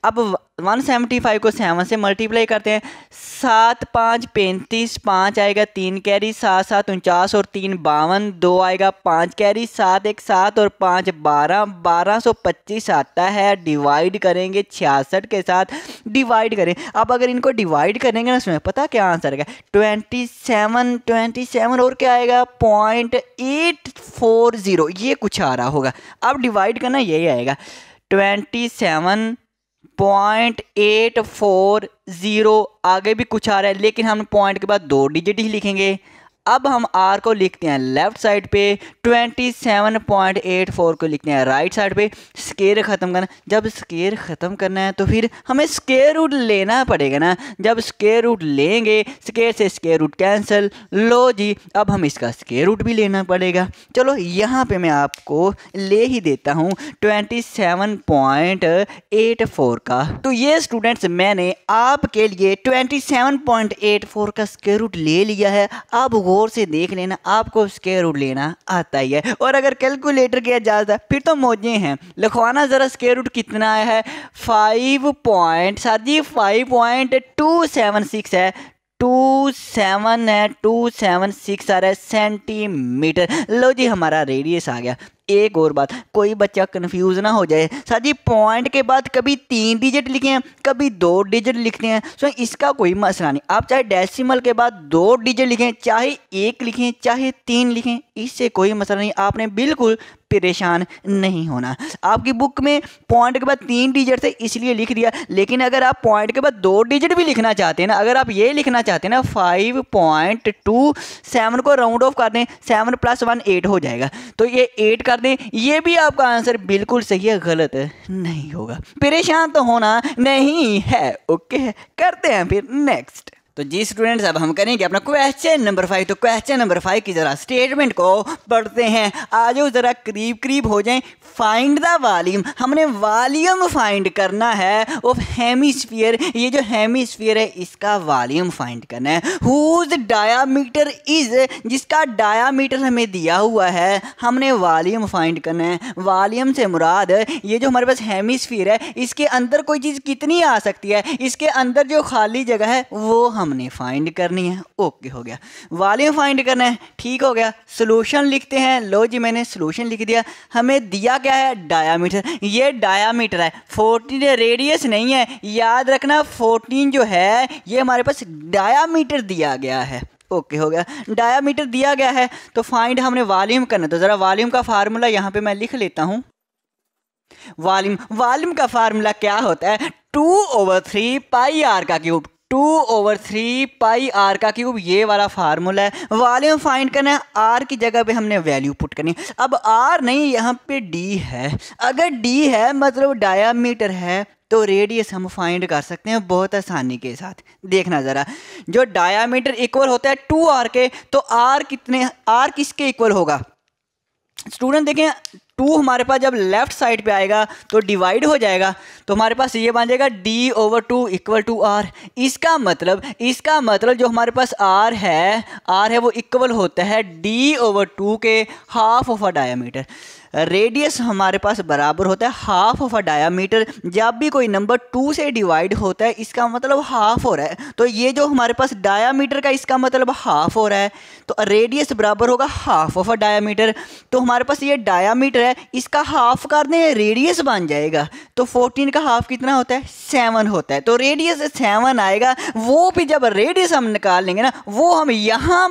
अब 175 को 7 से मल्टीप्लाई करते हैं, 7 5 35, 5 आएगा, 3 कैरी, 7 7 49 और 3 52, 2 आएगा, 5 कैरी, 7 1 7 और 5 12, 1225 आता है। डिवाइड करेंगे 66 के साथ, डिवाइड करें। अब अगर इनको डिवाइड करेंगे ना, उसमें पता क्या आंसर आएगा? 27 और क्या आएगा? 0.840, ये कुछ आ रहा होगा। अब डिवाइड करना यही आएगा, 27.840। आगे भी कुछ आ रहा है, लेकिन हम पॉइंट के बाद 2 डिजिट ही लिखेंगे। अब हम आर को लिखते हैं लेफ्ट साइड पे, 27.84 को लिखते हैं राइट साइड पे। स्क्वायर ख़त्म करना, जब स्क्वायर ख़त्म करना है तो फिर हमें स्क्वायर रूट लेना पड़ेगा ना। जब स्क्वायर रूट लेंगे, स्क्वायर से स्क्वायर रूट कैंसिल। लो जी, अब हम इसका स्क्वायर रूट भी लेना पड़ेगा। चलो यहाँ पे मैं आपको ले ही देता हूँ 27.84 का। तो ये स्टूडेंट्स मैंने आपके लिए 27.84 का स्क्वायर रूट ले लिया है। अब गौर गौर से देख लेना, आपको स्क्वायर रूट लेना आता ही है। और अगर कैलकुलेटर की इजाज़त है फिर तो मौजें हैं। लिखवाना ज़रा स्क्वायर रूट कितना है, 5.276 है, 276 आ रहा है सेंटीमीटर। लो जी हमारा रेडियस आ गया। एक और बात, कोई बच्चा कंफ्यूज ना हो जाए, सर जी पॉइंट के बाद कभी 3 डिजिट लिखे हैं कभी 2 डिजिट लिखते हैं, सो इसका कोई मसला नहीं। आप चाहे डेसिमल के बाद 2 डिजिट लिखें, चाहे 1 लिखें, चाहे 3 लिखें, इससे कोई मसला नहीं। आपने बिल्कुल परेशान नहीं होना। आपकी बुक में पॉइंट के बाद 3 डिजिट थे इसलिए लिख दिया, लेकिन अगर आप पॉइंट के बाद 2 डिजिट भी लिखना चाहते हैं ना, अगर आप ये लिखना चाहते हैं ना 5.27 को राउंड ऑफ कर दें, 7 + 1 8 हो जाएगा, तो ये 8 कर दें, ये भी आपका आंसर बिल्कुल सही है, गलत नहीं होगा। परेशान तो होना नहीं है। ओके, करते हैं फिर नेक्स्ट। तो जी स्टूडेंट्स, अब हम करेंगे अपना क्वेश्चन नंबर 5। तो क्वेश्चन नंबर 5 की ज़रा स्टेटमेंट को पढ़ते हैं। आ जाओ ज़रा करीब करीब हो जाएं। फाइंड द वॉल्यूम, हमने वॉल्यूम फाइंड करना है ऑफ हेमिस्फीयर। ये जो हेमिस्फीयर है इसका वॉल्यूम फाइंड करना है। हुज डायामीटर इज, जिसका डायामीटर हमें दिया हुआ है, हमने वॉल्यूम फाइंड करना है। वॉल्यूम से मुराद ये जो हमारे पास हेमिस्फीयर है इसके अंदर कोई चीज़ कितनी आ सकती है, इसके अंदर जो खाली जगह है वो हमने फाइंड करनी है। ओके हो गया, वॉल्यूम फाइंड करना है, ठीक हो गया। सॉल्यूशन लिखते हैं। लो जी मैंने सॉल्यूशन लिख दिया। हमें दिया क्या है, डायामीटर। ये डायामीटर है, 14 रेडियस नहीं है, याद रखना 14 जो है ये हमारे पास डायामीटर दिया गया है। ओके हो गया, डायामीटर दिया गया है तो फाइंड हमने वॉल्यूम करना। तो ज़रा वॉल्यूम का फार्मूला यहाँ पे मैं लिख लेता हूँ। वॉल्यूम का फार्मूला क्या होता है, 2/3 पाई आर का क्यूब। 2/3 पाई आर का क्यूब, ये वाला फार्मूला है। वॉल्यूम फाइंड करना है, आर की जगह पे हमने वैल्यू पुट करनी है। अब आर नहीं, यहाँ पे डी है। अगर डी है मतलब डायामीटर है तो रेडियस हम फाइंड कर सकते हैं बहुत आसानी के साथ। देखना ज़रा, जो डायामीटर इक्वल होता है 2r के, तो आर किसके इक्वल होगा स्टूडेंट? देखें 2 हमारे पास जब लेफ्ट साइड पे आएगा तो डिवाइड हो जाएगा, तो हमारे पास ये बन जाएगा d/2 = r। इसका मतलब जो हमारे पास r है वो इक्वल होता है d/2 के half of a diameter. Radius हमारे पास बराबर होता है हाफ ऑफ अ डायामीटर। जब भी कोई नंबर 2 से डिवाइड होता है इसका मतलब हाफ हो रहा है, तो ये जो हमारे पास डायामीटर का इसका मतलब हाफ हो रहा है, तो रेडियस बराबर होगा हाफ ऑफ अ डायामीटर। तो हमारे पास ये डायामीटर है, इसका हाफ कर दें रेडियस बन जाएगा। तो 14 का हाफ कितना होता है, 7 होता है, तो रेडियस 7 आएगा। वो भी जब रेडियस हम निकाल लेंगे ना, वो हम यहाँ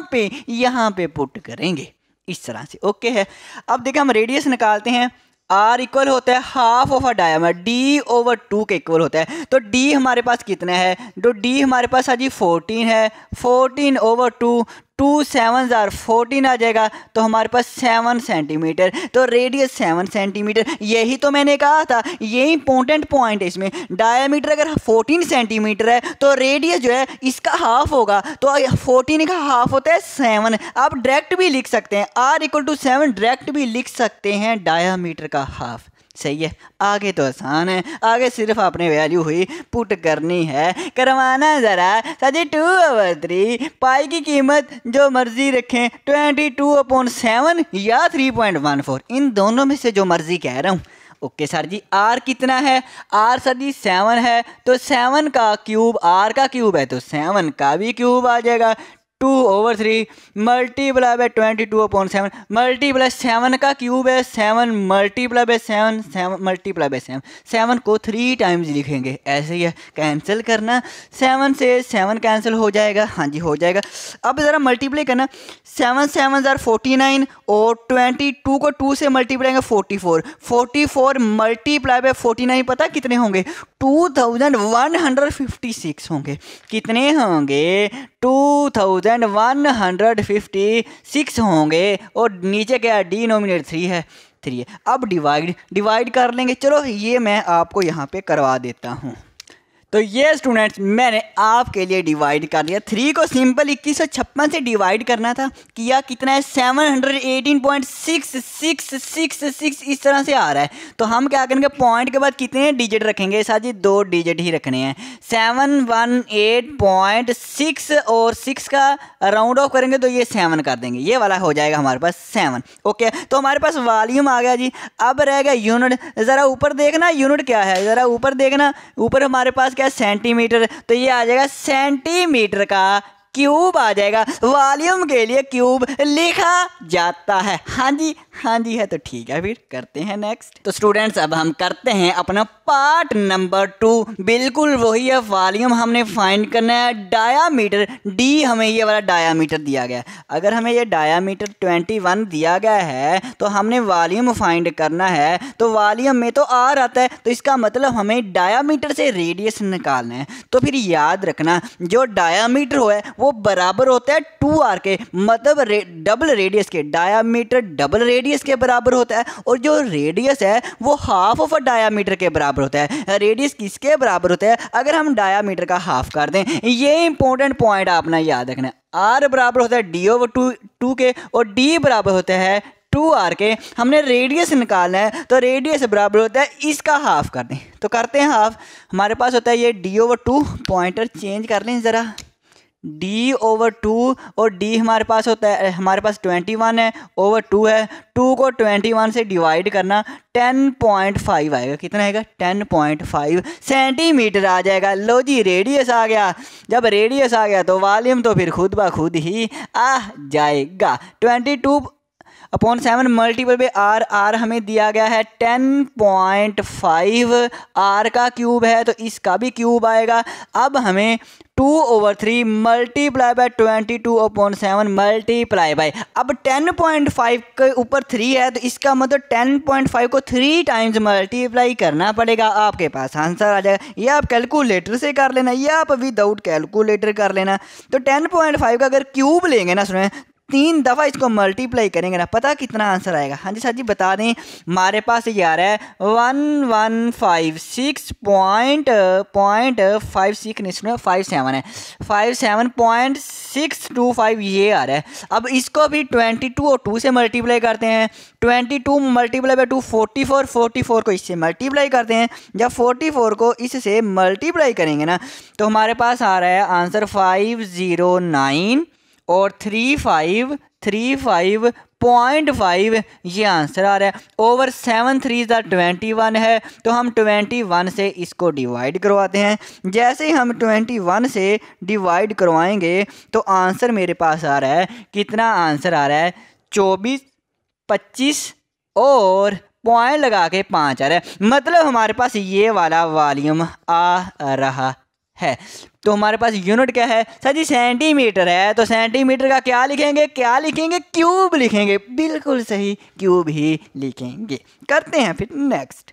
पे पुट करेंगे इस तरह से। ओके है, अब देखिए हम रेडियस निकालते हैं। r इक्वल होता है half of a diameter, d/2 के इक्वल होता है। तो d हमारे पास कितना है, तो d हमारे पास जी 14 है। 14/2, 2 7 14 आ जाएगा, तो हमारे पास 7 सेंटीमीटर। तो रेडियस 7 सेंटीमीटर। यही तो मैंने कहा था, ये इंपॉर्टेंट पॉइंट है इसमें। डायमीटर अगर 14 सेंटीमीटर है तो रेडियस जो है इसका हाफ होगा, तो 14 का हाफ होता है 7। आप डायरेक्ट भी लिख सकते हैं, r = 7 डायरेक्ट भी लिख सकते हैं, डायमीटर का हाफ। सही है, आगे तो आसान है, आगे सिर्फ आपने वैल्यू हुई पुट करनी है। करवाना ज़रा सजी 2/3 पाई की कीमत जो मर्जी रखें, 22/7 या 3.14, इन दोनों में से जो मर्जी कह रहा हूँ। ओके सर जी, आर कितना है, आर सर जी 7 है, तो 7 का क्यूब, आर का क्यूब है तो 7 का भी क्यूब आ जाएगा। 2/3 मल्टीप्लाई बाय 22/7 मल्टीप्लाई 7 का क्यूब है, 7 मल्टीप्लाई बाय 7, 7 मल्टीप्लाई बाय 7। 7 को 3 टाइम्स लिखेंगे, ऐसे ही है। कैंसिल करना, 7 से 7 कैंसिल हो जाएगा, हाँ जी हो जाएगा। अब ज़रा मल्टीप्लाई करना, 7 7 49 और 22 को 2 से मल्टीप्लाई करेंगे 44। 44 मल्टीप्लाई बाय 49 पता कितने होंगे, 2156 होंगे। कितने होंगे, 2156 होंगे। और नीचे क्या है, डिनोमिनेटर 3 है, 3 है। अब डिवाइड कर लेंगे। चलो ये मैं आपको यहाँ पे करवा देता हूँ। तो ये स्टूडेंट्स मैंने आपके लिए डिवाइड कर दिया। 3 को सिंपल 2156 से डिवाइड करना था, किया कितना है 718.6666 इस तरह से आ रहा है। तो हम क्या करेंगे, पॉइंट के बाद कितने डिजिट रखेंगे सर जी, 2 डिजिट ही रखने हैं। 718.6 और 6 का राउंड ऑफ करेंगे तो ये 7 कर देंगे, ये वाला हो जाएगा हमारे पास 7। ओके, तो हमारे पास वॉल्यूम आ गया जी। अब रहेगा यूनिट। ज़रा ऊपर देखना यूनिट क्या है, ज़रा ऊपर देखना, ऊपर हमारे पास क्या सेंटीमीटर, तो ये आ जाएगा सेंटीमीटर का क्यूब आ जाएगा। वॉल्यूम के लिए क्यूब लिखा जाता है। हाँ जी है, तो ठीक है, फिर करते हैं नेक्स्ट। तो स्टूडेंट्स अब हम करते हैं अपना पार्ट नंबर 2। बिल्कुल वही है, वॉल्यूम हमने फाइंड करना है। डायामीटर डी, हमें ये वाला डायामीटर दिया गया है। अगर हमें ये डायामीटर 21 दिया गया है तो हमने वॉल्यूम फाइंड करना है। तो वॉल्यूम में तो आर आता है, तो इसका मतलब हमें डायामीटर से रेडियस निकालना है। तो फिर याद रखना, जो डायामीटर हो है वो बराबर होता है 2r के, मतलब डबल रेडियस के। डायामीटर डबल रेडियस के बराबर होता है, और जो रेडियस है वो हाफ ऑफ डायामीटर के बराबर होता है। रेडियस किसके बराबर होता है, अगर हम डायामीटर का हाफ कर दें, ये इंपॉर्टेंट पॉइंट आपने याद रखना है। r बराबर होता है d/2 के, और d बराबर होता है 2r के। हमने रेडियस निकालना है, तो रेडियस बराबर होता है इसका हाफ कर दें, तो करते हैं हाफ। हमारे पास होता है ये d/2, पॉइंटर चेंज कर लें ज़रा, d/2, और d हमारे पास होता है, हमारे पास 21 है, ओवर 2 है। 2 को 21 से डिवाइड करना, 10.5 आएगा। कितना आएगा, 10.5 सेंटीमीटर आ जाएगा। लो जी, रेडियस आ गया। जब रेडियस आ गया तो वॉल्यूम तो फिर खुद ब खुद ही आ जाएगा। 22/7 मल्टीपल पे r हमें दिया गया है 10.5, r का क्यूब है तो इसका भी क्यूब आएगा। अब हमें 2/3 मल्टीप्लाई बाय 22/7 मल्टीप्लाई बाय, अब 10.5 के ऊपर 3 है तो इसका मतलब 10.5 को 3 टाइम्स मल्टीप्लाई करना पड़ेगा। आपके पास आंसर आ जाएगा। ये आप कैलकुलेटर से कर लेना, या आप विदाउट कैलकुलेटर कर लेना। तो 10.5 का अगर क्यूब लेंगे ना, सुने 3 दफ़ा इसको मल्टीप्लाई करेंगे ना, पता कितना आंसर आएगा। हाँ जी सर जी बता दें, हमारे पास ये आ रहा है 1156.57 नहीं सुनो 57 है, 57.625 ये आ रहा है। अब इसको भी 22 और 2 से मल्टीप्लाई करते हैं। 22 मल्टीप्लाई बाय 2 44, 44 को इससे मल्टीप्लाई करते हैं। जब 44 को इससे मल्टीप्लाई करेंगे ना, तो हमारे पास आ रहा है आंसर 509 और 3535.5 ये आंसर आ रहा है। ओवर 7 3 21 है, तो हम 21 से इसको डिवाइड करवाते हैं। जैसे ही हम 21 से डिवाइड करवाएंगे तो आंसर मेरे पास आ रहा है, कितना आंसर आ रहा है 24, 25 और पॉइंट लगा के 5 आ रहा है। मतलब हमारे पास ये वाला वॉल्यूम आ रहा है। तो हमारे पास यूनिट क्या है सर जी, सेंटीमीटर है। तो सेंटीमीटर का क्या लिखेंगे, क्यूब लिखेंगे। बिल्कुल सही, क्यूब ही लिखेंगे। करते हैं फिर नेक्स्ट।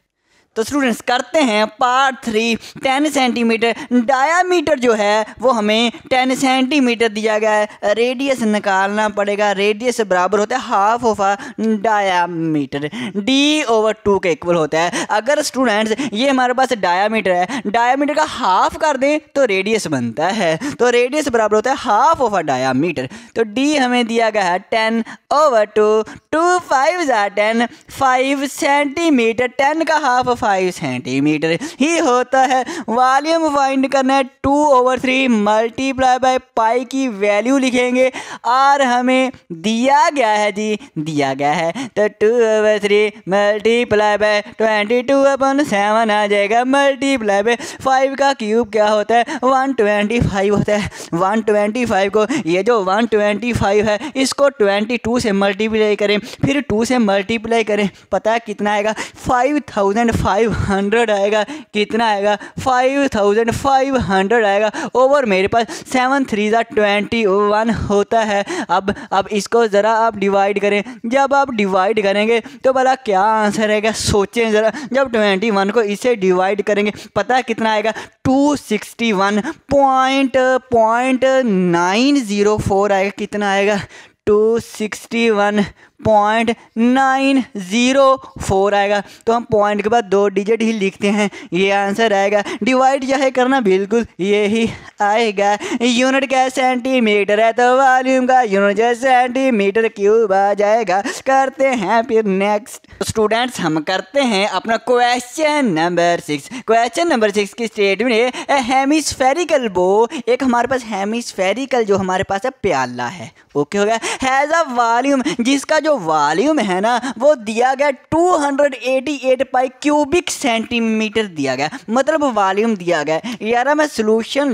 तो स्टूडेंट्स करते हैं पार्ट 3। 10 सेंटीमीटर डायामीटर जो है वो हमें 10 सेंटीमीटर दिया गया है। रेडियस निकालना पड़ेगा। रेडियस बराबर होता है half of a diameter, d/2 के इक्वल होता है। अगर स्टूडेंट्स ये हमारे पास डायामीटर है, डायामीटर का हाफ कर दें तो रेडियस बनता है। तो रेडियस बराबर होता है हाफ ऑफ अ डायामीटर। तो d हमें दिया गया है 10/2, 2 5 10, 5 सेंटीमीटर। 10 का हाफ 5 सेंटीमीटर ही होता है। वॉल्यूम फाइंड करना है, 2/3 मल्टीप्लाई बाय पाई की वैल्यू लिखेंगे। और हमें दिया गया है जी, दिया गया है, तो 2/3 मल्टीप्लाई बाय 22/7 आ जाएगा। मल्टीप्लाई बाय 5 का क्यूब क्या होता है, 125 होता है। 125 को, ये जो 125 है इसको 22 से मल्टीप्लाई करें, फिर 2 से मल्टीप्लाई करें, पता है कितना आएगा, 5500 आएगा। कितना आएगा, 5500 आएगा। ओवर मेरे पास 7 3 21 होता है। अब इसको ज़रा आप डिवाइड करें। जब आप डिवाइड करेंगे तो भला क्या आंसर आएगा, सोचें ज़रा। जब 21 को इससे डिवाइड करेंगे, पता है कितना आएगा, 261.904 आएगा। कितना आएगा, 261 0.904 आएगा। तो हम पॉइंट के बाद 2 डिजिट ही लिखते हैं, ये आंसर आएगा। डिवाइड चाहे करना बिल्कुल यही आएगा। यूनिट क्या सेंटीमीटर है, तो वॉल्यूम का यूनिट जो सेंटीमीटर क्यूब आ जाएगा। करते हैं फिर नेक्स्ट स्टूडेंट्स, हम करते हैं अपना क्वेश्चन नंबर 6। क्वेश्चन नंबर 6 की स्टेटमेंट है हेमिस्फेरिकल बो, एक हमारे पास हेमिस्फेरिकल जो हमारे पास है प्याला है, ओके हो गया। हैज़ अ वॉल्यूम, जिसका जो वॉल्यूम है ना वो दिया गया 288 पाई क्यूबिक सेंटीमीटर दिया गया, मतलब वॉल्यूम दिया गया। यार मैं सोल्यूशन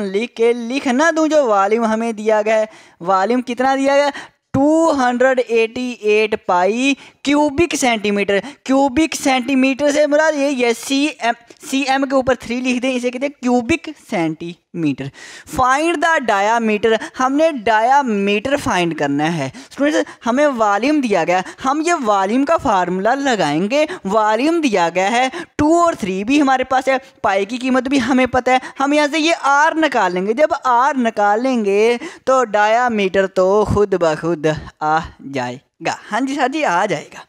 लिख के लिखना दूं जो वॉल्यूम हमें दिया गया है। वॉल्यूम कितना दिया गया, 288 पाई क्यूबिक सेंटीमीटर। क्यूबिक सेंटीमीटर से मुराद ये सी एम के ऊपर 3 लिख दें, इसे कहते हैं cubic centimetre. Find the diameter, हमने डायामीटर फाइंड करना है। स्टूडेंट्स हमें वॉल्यूम दिया गया, हम ये वॉल्यूम का फार्मूला लगाएंगे। वॉल्यूम दिया गया है 2 और 3 भी हमारे पास है, पाई की कीमत भी हमें पता है। हम यहाँ से ये आर निकालेंगे, जब आर निकालेंगे तो डायामीटर तो खुद ब खुद आ जाएगा। हाँ जी सर जी आ जाएगा।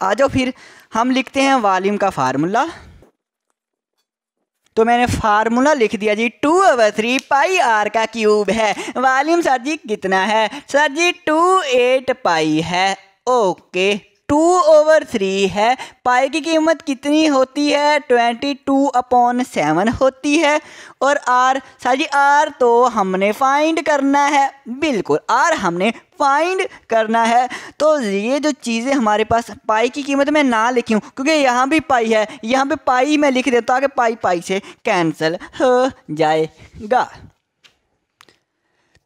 आ जाओ फिर हम लिखते हैं वॉल्यूम का फार्मूला। तो मैंने फार्मूला लिख दिया जी, 2/3 पाई आर का क्यूब है। वॉल्यूम सर जी कितना है, सर जी 28 पाई है, ओके। 2/3 है, पाई की कीमत कितनी होती है, 22/7 होती है। और आर सर जी आर तो हमने फाइंड करना है, बिल्कुल आर हमने फाइंड करना है। तो ये जो चीज़ें हमारे पास, पाई की कीमत मैं ना लिखी हूँ क्योंकि यहाँ भी पाई है, यहाँ पे पाई मैं लिख देता हूँ कि पाई पाई से कैंसिल हो जाएगा।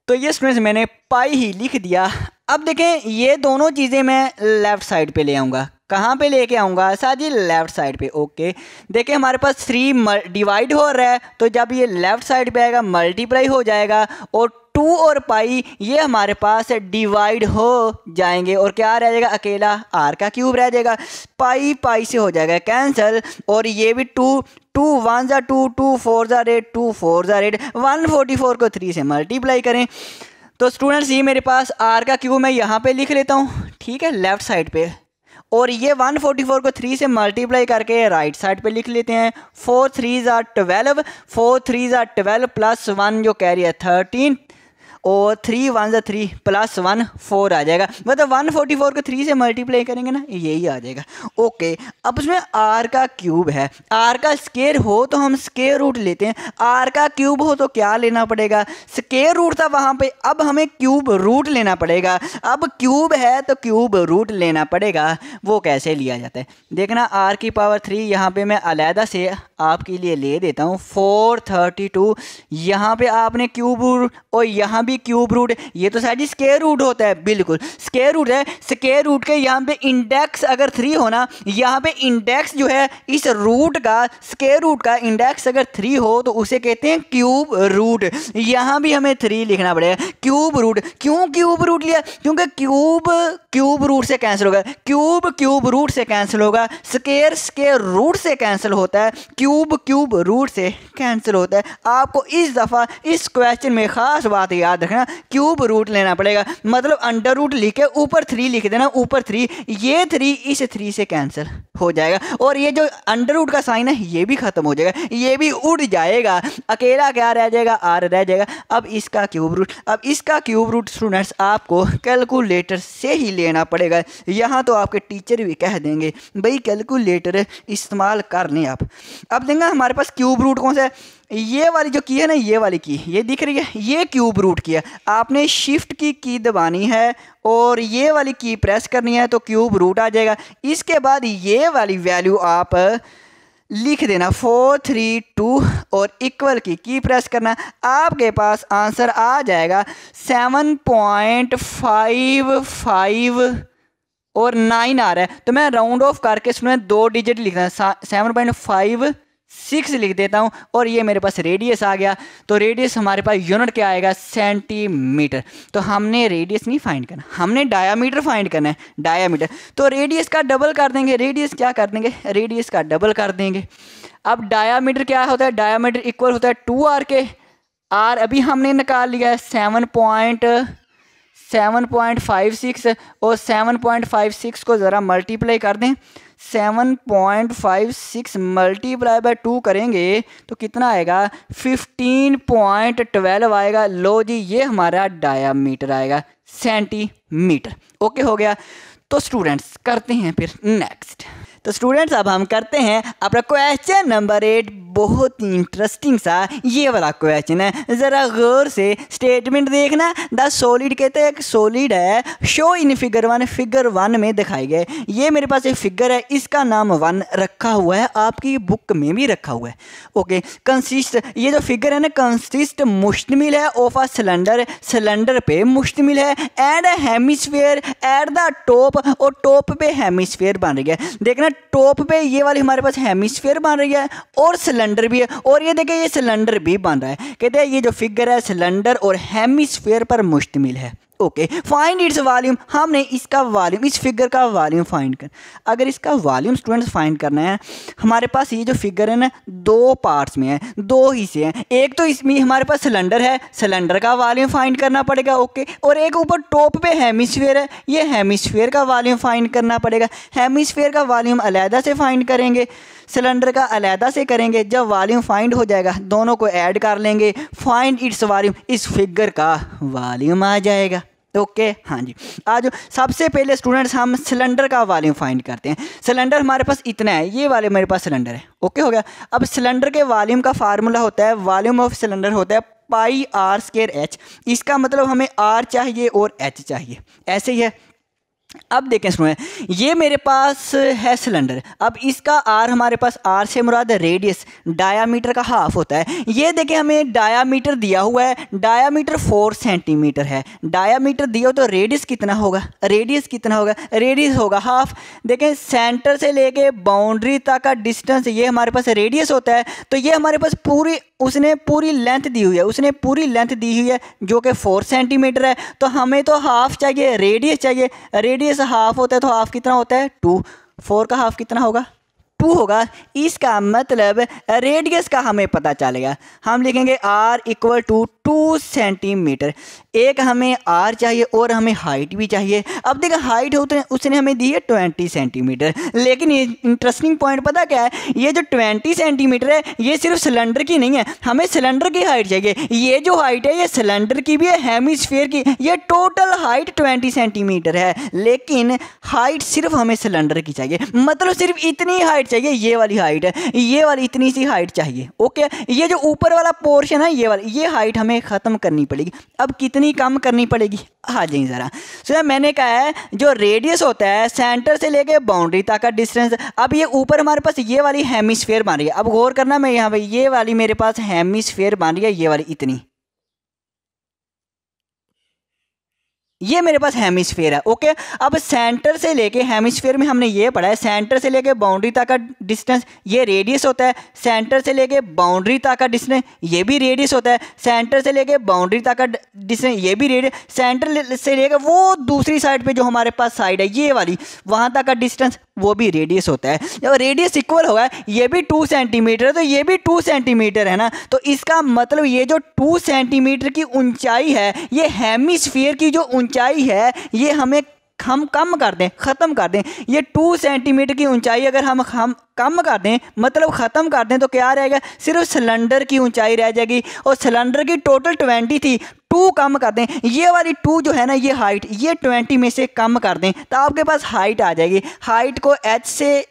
तो ये स्टूडेंट्स मैंने पाई ही लिख दिया। अब देखें ये दोनों चीज़ें मैं लेफ़्ट साइड पे ले आऊँगा। कहाँ पे लेके आऊँगा सर जी, लेफ़्ट साइड पे, ओके। देखिए हमारे पास 3 डिवाइड हो रहा है, तो जब ये लेफ़्ट साइड पे आएगा मल्टीप्लाई हो जाएगा, और 2 और पाई ये हमारे पास डिवाइड हो जाएंगे, और क्या रह जाएगा, अकेला आर का क्यूब रह जाएगा। पाई पाई से हो जाएगा कैंसिल, और ये भी 2 1 2 2 4 8 2 4 8 144 को 3 से मल्टीप्लाई करें। तो स्टूडेंट्स ये मेरे पास आर का क्यूब मैं यहाँ पे लिख लेता हूँ, ठीक है, लेफ़्ट साइड पे। और ये 144 को 3 से मल्टीप्लाई करके राइट साइड पे लिख लेते हैं। 4 3 12, 4 3 12 प्लस 1 जो कैरी है 13, और 3 1 3 प्लस 1 4 आ जाएगा। मतलब 144 को 3 से मल्टीप्लाई करेंगे ना, यही आ जाएगा, ओके। अब उसमें आर का क्यूब है, आर का स्क्वायर हो तो हम स्क्वायर रूट लेते हैं, आर का क्यूब हो तो क्या लेना पड़ेगा, स्क्वायर रूट था वहाँ पे, अब हमें क्यूब रूट लेना पड़ेगा। अब क्यूब है तो क्यूब रूट लेना पड़ेगा। वो कैसे लिया जाता है देखना, आर की पावर 3 यहाँ पे मैं अलहदा से आपके लिए ले देता हूँ, 432। यहाँ पे आपने क्यूब रूट और यहाँ भी क्यूब रूट, ये तो शायद स्क्वायर रूट होता है, बिल्कुल स्क्वायर रूट है। स्क्वायर रूट के यहाँ पे इंडेक्स अगर 3 होना, यहाँ पे इंडेक्स जो है इस रूट का, स्क्वायर रूट का इंडेक्स अगर 3 हो तो उसे कहते हैं क्यूब रूट। यहाँ भी हमें 3 लिखना पड़ेगा, क्यूब रूट। क्यों क्यूब रूट लिया, क्योंकि क्यूब क्यूब रूट से कैंसिल होगा, क्यूब क्यूब रूट से कैंसिल होगा, स्क्वायर स्क्वायर रूट से कैंसिल होता है, क्यूब क्यूब रूट से कैंसिल होता है। आपको इस दफ़ा इस क्वेश्चन में ख़ास बात याद रखना, क्यूब रूट लेना पड़ेगा, मतलब अंडर रूट लिख के ऊपर 3 लिख देना, ऊपर 3, ये 3 इस 3 से कैंसिल हो जाएगा, और ये जो अंडर रूट का साइन है ये भी ख़त्म हो जाएगा, ये भी उड़ जाएगा, अकेला क्या रह जाएगा, आर रह जाएगा। अब इसका क्यूब रूट, अब इसका क्यूब रूट स्टूडेंट्स आपको कैलकुलेटर से ही लेना पड़ेगा। यहाँ तो आपके टीचर भी कह देंगे भाई कैलकुलेटर इस्तेमाल कर लें आप। अब देंगे हमारे पास क्यूब रूट कौन सा है, ये वाली जो की है ना, ये वाली की, ये दिख रही है, ये क्यूब रूट की है। आपने शिफ्ट की दबानी है और ये वाली की प्रेस करनी है तो क्यूब रूट आ जाएगा। इसके बाद ये वाली वैल्यू आप लिख देना 432 और इक्वल की प्रेस करना, आपके पास आंसर आ जाएगा 7.55 और 9 आ रहा है। तो मैं राउंड ऑफ करके इसमें 2 डिजिट लिखना है, 7.56 लिख देता हूँ, और ये मेरे पास रेडियस आ गया। तो रेडियस हमारे पास यूनिट क्या आएगा, सेंटीमीटर। तो हमने रेडियस नहीं फाइंड करना, हमने डायामीटर फाइंड करना है, डायामीटर। तो रेडियस का डबल कर देंगे, रेडियस क्या कर देंगे, रेडियस का डबल कर देंगे। अब डायामीटर क्या होता है, डायामीटर इक्वल होता है 2r के, आर अभी हमने निकाल लिया है 7.56 और 7.56 को ज़रा मल्टीप्लाई कर दें। 7.56 मल्टीप्लाई बाय 2 करेंगे तो कितना आएगा, 15.12 आएगा। लो जी, ये हमारा डायामीटर आएगा सेंटीमीटर। ओके हो गया। तो स्टूडेंट्स करते हैं फिर नेक्स्ट। तो स्टूडेंट्स अब हम करते हैं अपना क्वेश्चन नंबर 8। बहुत ही इंटरेस्टिंग सा ये वाला क्वेश्चन है, ज़रा गौर से स्टेटमेंट देखना। द सॉलिड कहते हैं एक सॉलिड है, शो इन फिगर 1, फिगर 1 में दिखाई गए। ये मेरे पास एक फिगर है, इसका नाम 1 रखा हुआ है, आपकी बुक में भी रखा हुआ है। ओके, कंसिस्ट, ये जो फिगर है ना, कंसिस्ट मुश्तमिल है ऑफ अ सिलेंडर, सिलेंडर पे मुश्तमिल है, and hemisphere at the top, और टॉप पे हेमिस्फीयर बन रही है। देखना टॉप पे ये वाली हमारे पास हेमिस्फीयर बन रही है और सिलेंडर भी है, और ये देखिए ये सिलेंडर भी बन रहा है। कहते हैं ये जो फिगर है सिलेंडर और हेमिस्फीयर पर मुश्तमिल है। ओके, फाइंड इट्स वॉल्यूम, हमने इसका वॉल्यूम, इस फिगर का वॉल्यूम फाइंड कर। अगर इसका वॉल्यूम स्टूडेंट्स फाइंड करना है, हमारे पास ये जो फिगर है ना, दो पार्ट्स में है, दो हिस्से हैं। एक तो इसमें हमारे पास सिलेंडर है, सिलेंडर का वॉल्यूम फाइंड करना पड़ेगा। ओके, और एक ऊपर टॉप पे हेमिस्फीयर है, ये हेमिस्फीयर का वॉल्यूम फाइंड करना पड़ेगा। हेमिस्फीयर का वॉल्यूम अलहदा से फाइंड करेंगे, सिलेंडर का अलहदा से करेंगे। जब वॉल्यूम फाइंड हो जाएगा दोनों को ऐड कर लेंगे, फाइंड इट्स वॉल्यूम, इस फिगर का वॉल्यूम आ जाएगा। ओके, हाँ जी। आज सबसे पहले स्टूडेंट्स हम सिलेंडर का वॉल्यूम फाइंड करते हैं। सिलेंडर हमारे पास इतना है, ये वाले मेरे पास सिलेंडर है। ओके हो गया। अब सिलेंडर के वॉल्यूम का फार्मूला होता है, वॉल्यूम ऑफ सिलेंडर होता है पाई आर स्क्वायर एच। इसका मतलब हमें आर चाहिए और एच चाहिए, ऐसे ही है। अब देखें सुनिए, ये मेरे पास है सिलेंडर, अब इसका आर हमारे पास, आर से मुराद रेडियस, डायामीटर का हाफ होता है। ये देखें हमें डायामीटर दिया हुआ है, डायामीटर 4 सेंटीमीटर है। डायामीटर दिया हो तो रेडियस कितना होगा, रेडियस कितना होगा, रेडियस होगा हाफ। देखें सेंटर से लेके बाउंड्री तक का डिस्टेंस ये हमारे पास रेडियस होता है। तो ये हमारे पास पूरी, उसने पूरी लेंथ दी हुई है, उसने पूरी लेंथ दी हुई है जो कि 4 सेंटीमीटर है। तो हमें तो हाफ चाहिए, रेडियस चाहिए। रेडियस हाफ होता है तो हाफ कितना होता है 2, 4 का हाफ कितना होगा 2 होगा। इसका मतलब रेडियस का हमें पता चलेगा। हम लिखेंगे R इक्वल टू 2 सेंटीमीटर। एक हमें R चाहिए और हमें हाइट भी चाहिए। अब देखो हाइट होते हैं, उसने हमें दी है 20 सेंटीमीटर। लेकिन ये इंटरेस्टिंग पॉइंट पता क्या है, ये जो 20 सेंटीमीटर है ये सिर्फ सिलेंडर की नहीं है, हमें सिलेंडर की हाइट चाहिए। ये जो हाइट है ये सिलेंडर की भी है, हेमिस्फीयर की। ये टोटल हाइट 20 सेंटीमीटर है, लेकिन हाइट सिर्फ हमें सिलेंडर की चाहिए। मतलब सिर्फ इतनी हाइट चाहिए, ये वाली हाइट है, ये वाली इतनी सी हाइट चाहिए। ओके, ये जो ऊपर वाला पोर्शन है ये वाली, ये हाइट हमें ख़त्म करनी पड़ेगी। अब कितनी कम करनी पड़ेगी, आ जाइए ज़रा। सो मैंने कहा है जो रेडियस होता है सेंटर से लेके बाउंड्री तक का डिस्टेंस। अब ये ऊपर हमारे पास ये वाली हेमिस्फीयर बन रही है। अब गौर करना, मैं यहाँ पे ये वाली मेरे पास हेमिस्फीयर बन रही है, ये वाली इतनी, ये मेरे पास हेमिस्फीयर है। ओके, अब सेंटर से लेके, हेमिस्फीयर में हमने ये पढ़ा है सेंटर से लेके बाउंड्री तक का डिस्टेंस ये रेडियस होता है। सेंटर से लेके बाउंड्री तक का डिस्टेंस ये भी रेडियस होता है। सेंटर से लेके बाउंड्री तक का डिस्टेंस ये भी रेडियस। सेंटर से लेके वो दूसरी साइड पे जो हमारे पास साइड है ये वाली, वहाँ तक का डिस्टेंस वो भी रेडियस होता है। जब रेडियस इक्वल होगा, ये भी 2 सेंटीमीटर है तो ये भी 2 सेंटीमीटर है ना। तो इसका मतलब ये जो 2 सेंटीमीटर की ऊंचाई है, ये हेमिस्फीयर की जो ऊंचाई है ये हम कम कर दें, ख़त्म कर दें। ये 2 सेंटीमीटर की ऊंचाई अगर हम कम कर दें, मतलब ख़त्म कर दें, तो क्या रहेगा, सिर्फ सिलेंडर की ऊंचाई रह जाएगी। और सिलेंडर की टोटल 20 थी, 2 कम कर दें, ये वाली 2 जो है ना, ये हाइट, ये 20 में से कम कर दें तो आपके पास हाइट आ जाएगी। हाइट को H से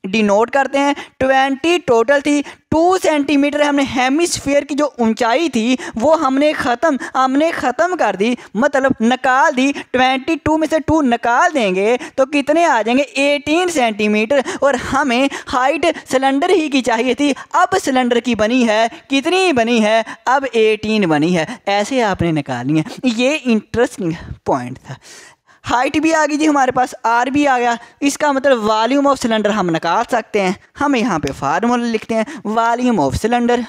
डिनोट करते हैं। 20 टोटल थी, 2 सेंटीमीटर हमने हेमिस्फीयर की जो ऊंचाई थी वो हमने ख़त्म कर दी, मतलब निकाल दी। 22 में से 2 निकाल देंगे तो कितने आ जाएंगे 18 सेंटीमीटर। और हमें हाइट सिलेंडर ही की चाहिए थी, अब सिलेंडर की बनी है, कितनी बनी है, अब 18 बनी है। ऐसे आपने निकालनी है। ये इंटरेस्टिंग पॉइंट था। हाइट भी आ गई जी हमारे पास, आर भी आ गया। इसका मतलब वॉल्यूम ऑफ सिलेंडर हम निकाल सकते हैं। हम यहाँ पे फार्मूला लिखते हैं, वॉल्यूम ऑफ सिलेंडर।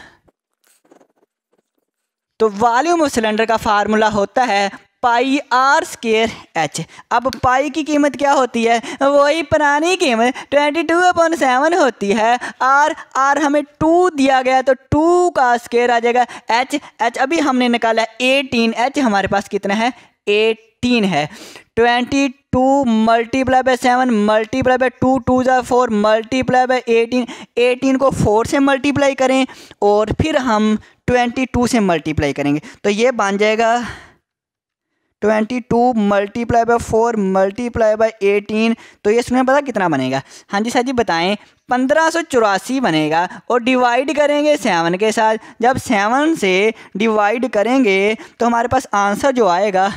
तो वॉल्यूम ऑफ सिलेंडर का फार्मूला होता है पाई आर स्क्वायर एच। अब पाई की कीमत क्या होती है, वही पुरानी कीमत 22/7 होती है। आर हमें 2 दिया गया तो 2 का स्क्वायर आ जाएगा। एच अभी हमने निकाला 18, एच हमारे पास कितना है 18 है। 22 मल्टीप्लाई बाय 7 मल्टीप्लाई बाय 2 2 ज़ा 4 मल्टीप्लाई बाय 18, 18 को 4 से मल्टीप्लाई करें और फिर हम 22 से मल्टीप्लाई करेंगे तो ये बन जाएगा 22 मल्टीप्लाई बाय 4 मल्टीप्लाई बाय 18। तो ये सुनिए पता कितना बनेगा? हाँ जी सर जी बताएं। 1584 बनेगा और डिवाइड करेंगे 7 के साथ। जब 7 से डिवाइड करेंगे तो हमारे पास आंसर जो आएगा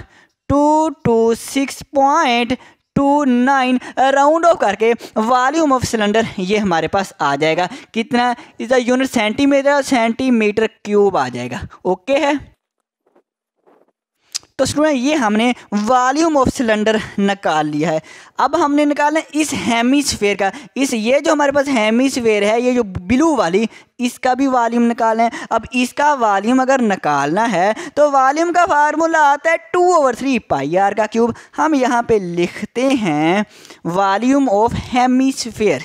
226.29 राउंड ऑफ करके वॉल्यूम ऑफ सिलेंडर ये हमारे पास आ जाएगा। कितना? इसका यूनिट सेंटीमीटर, सेंटीमीटर क्यूब आ जाएगा। ओके है। तो स्टूडेंट ये हमने वॉल्यूम ऑफ सिलेंडर निकाल लिया है। अब हमने निकालना है इस हेमिस्फीयर का। ये जो हमारे पास हेमिस्फीयर है, ये जो ब्लू वाली, इसका भी वॉल्यूम निकालना है। अब इसका वॉल्यूम अगर निकालना है तो वॉल्यूम का फार्मूला आता है 2/3 पाई आर का क्यूब। हम यहाँ पे लिखते हैं वॉल्यूम ऑफ हेमिस्फीयर।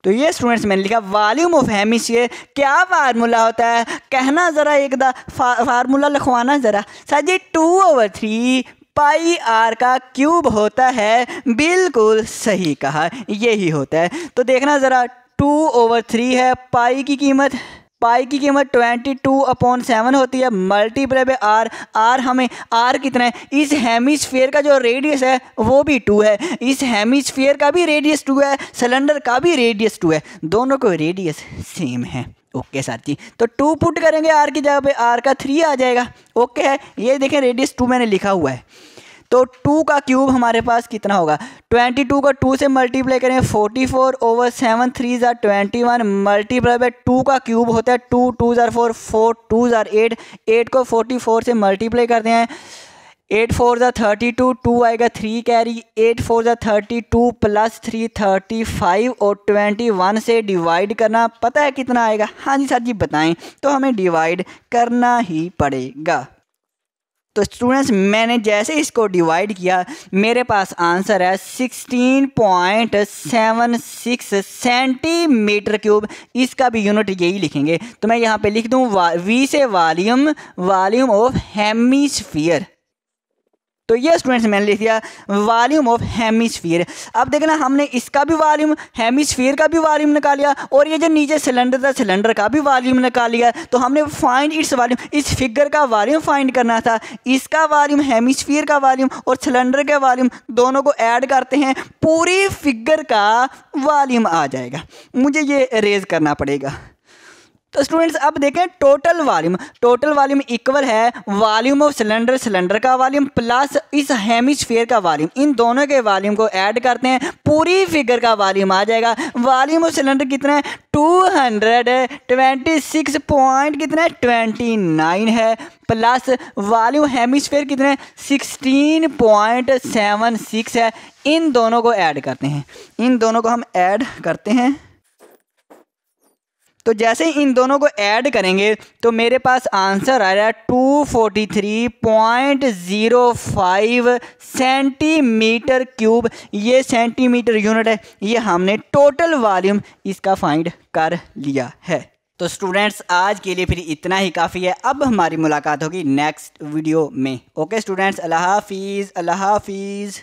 तो ये स्टूडेंट्स मैंने लिखा वॉल्यूम ऑफ हेमिस्फीयर। क्या फार्मूला होता है? कहना ज़रा एक दा फार्मूला लिखवाना ज़रा। सर जी 2/3 पाई आर का क्यूब होता है। बिल्कुल सही कहा, यही होता है। तो देखना ज़रा 2/3 है। पाई की कीमत 22/7 होती है मल्टीप्लाई बाय आर। आर हमें आर कितना है? इस हेमिस्फीयर का जो रेडियस है वो भी 2 है। इस हेमिस्फीयर का भी रेडियस 2 है, सिलेंडर का भी रेडियस 2 है। दोनों को रेडियस सेम है। ओके सर जी। तो 2 पुट करेंगे आर की जगह पे, आर का 3 आ जाएगा। ओके है। ये देखें रेडियस 2 मैंने लिखा हुआ है। तो 2 का क्यूब हमारे पास कितना होगा? 22 को 2 से मल्टीप्लाई करें 44/7 3 ज़ा 21 मल्टीप्लाई बाय 2 का क्यूब होता है 2 2 ज़ा 4 4 2 ज़ा 8 8 को 44 से मल्टीप्लाई करते हैं 8 4 ज़ा 32 2 आएगा 3 कैरी 8 4 ज़ा 32 प्लस 3 35 और 21 से डिवाइड करना। पता है कितना आएगा? हाँ जी सर जी बताएं। तो हमें डिवाइड करना ही पड़ेगा। तो स्टूडेंट्स मैंने जैसे इसको डिवाइड किया मेरे पास आंसर है 16.76 सेंटीमीटर क्यूब। इसका भी यूनिट यही लिखेंगे। तो मैं यहाँ पे लिख दूँ वी से वॉल्यूम ऑफ हेमिस्फीयर। तो ये स्टूडेंट्स मैंने लिख दिया वॉल्यूम ऑफ हेमिस्फीयर। अब देखना हमने इसका भी वॉल्यूम, हेमिस्फीयर का भी वॉल्यूम निकाल लिया और ये जो नीचे सिलेंडर था सिलेंडर का भी वॉल्यूम निकाल लिया। तो हमने फाइंड इट्स वॉल्यूम, इस फिगर का वॉल्यूम फाइंड करना था। इसका वॉल्यूम, हेमिस्फीयर का वॉल्यूम और सिलेंडर के वॉल्यूम दोनों को ऐड करते हैं, पूरी फिगर का वॉल्यूम आ जाएगा। मुझे ये अरेज करना पड़ेगा। तो स्टूडेंट्स अब देखें टोटल वॉल्यूम इक्वल है वॉल्यूम ऑफ सिलेंडर का वॉल्यूम प्लस इस हेमिस्फीयर का वॉल्यूम। इन दोनों के वॉल्यूम को ऐड करते हैं, पूरी फिगर का वॉल्यूम आ जाएगा। वॉल्यूम ऑफ सिलेंडर कितना है? 226 पॉइंट कितना है? 29 है प्लस वॉल्यूम हेमिस्फीयर कितना है? 16.76 है। इन दोनों को ऐड करते हैं, इन दोनों को हम ऐड करते हैं। तो जैसे इन दोनों को ऐड करेंगे तो मेरे पास आंसर आ रहा है 243.05 सेंटीमीटर क्यूब। ये सेंटीमीटर यूनिट है। ये हमने टोटल वॉल्यूम इसका फाइंड कर लिया है। तो स्टूडेंट्स आज के लिए फिर इतना ही काफ़ी है। अब हमारी मुलाकात होगी नेक्स्ट वीडियो में। ओके स्टूडेंट्स, अल्लाह हाफिज़।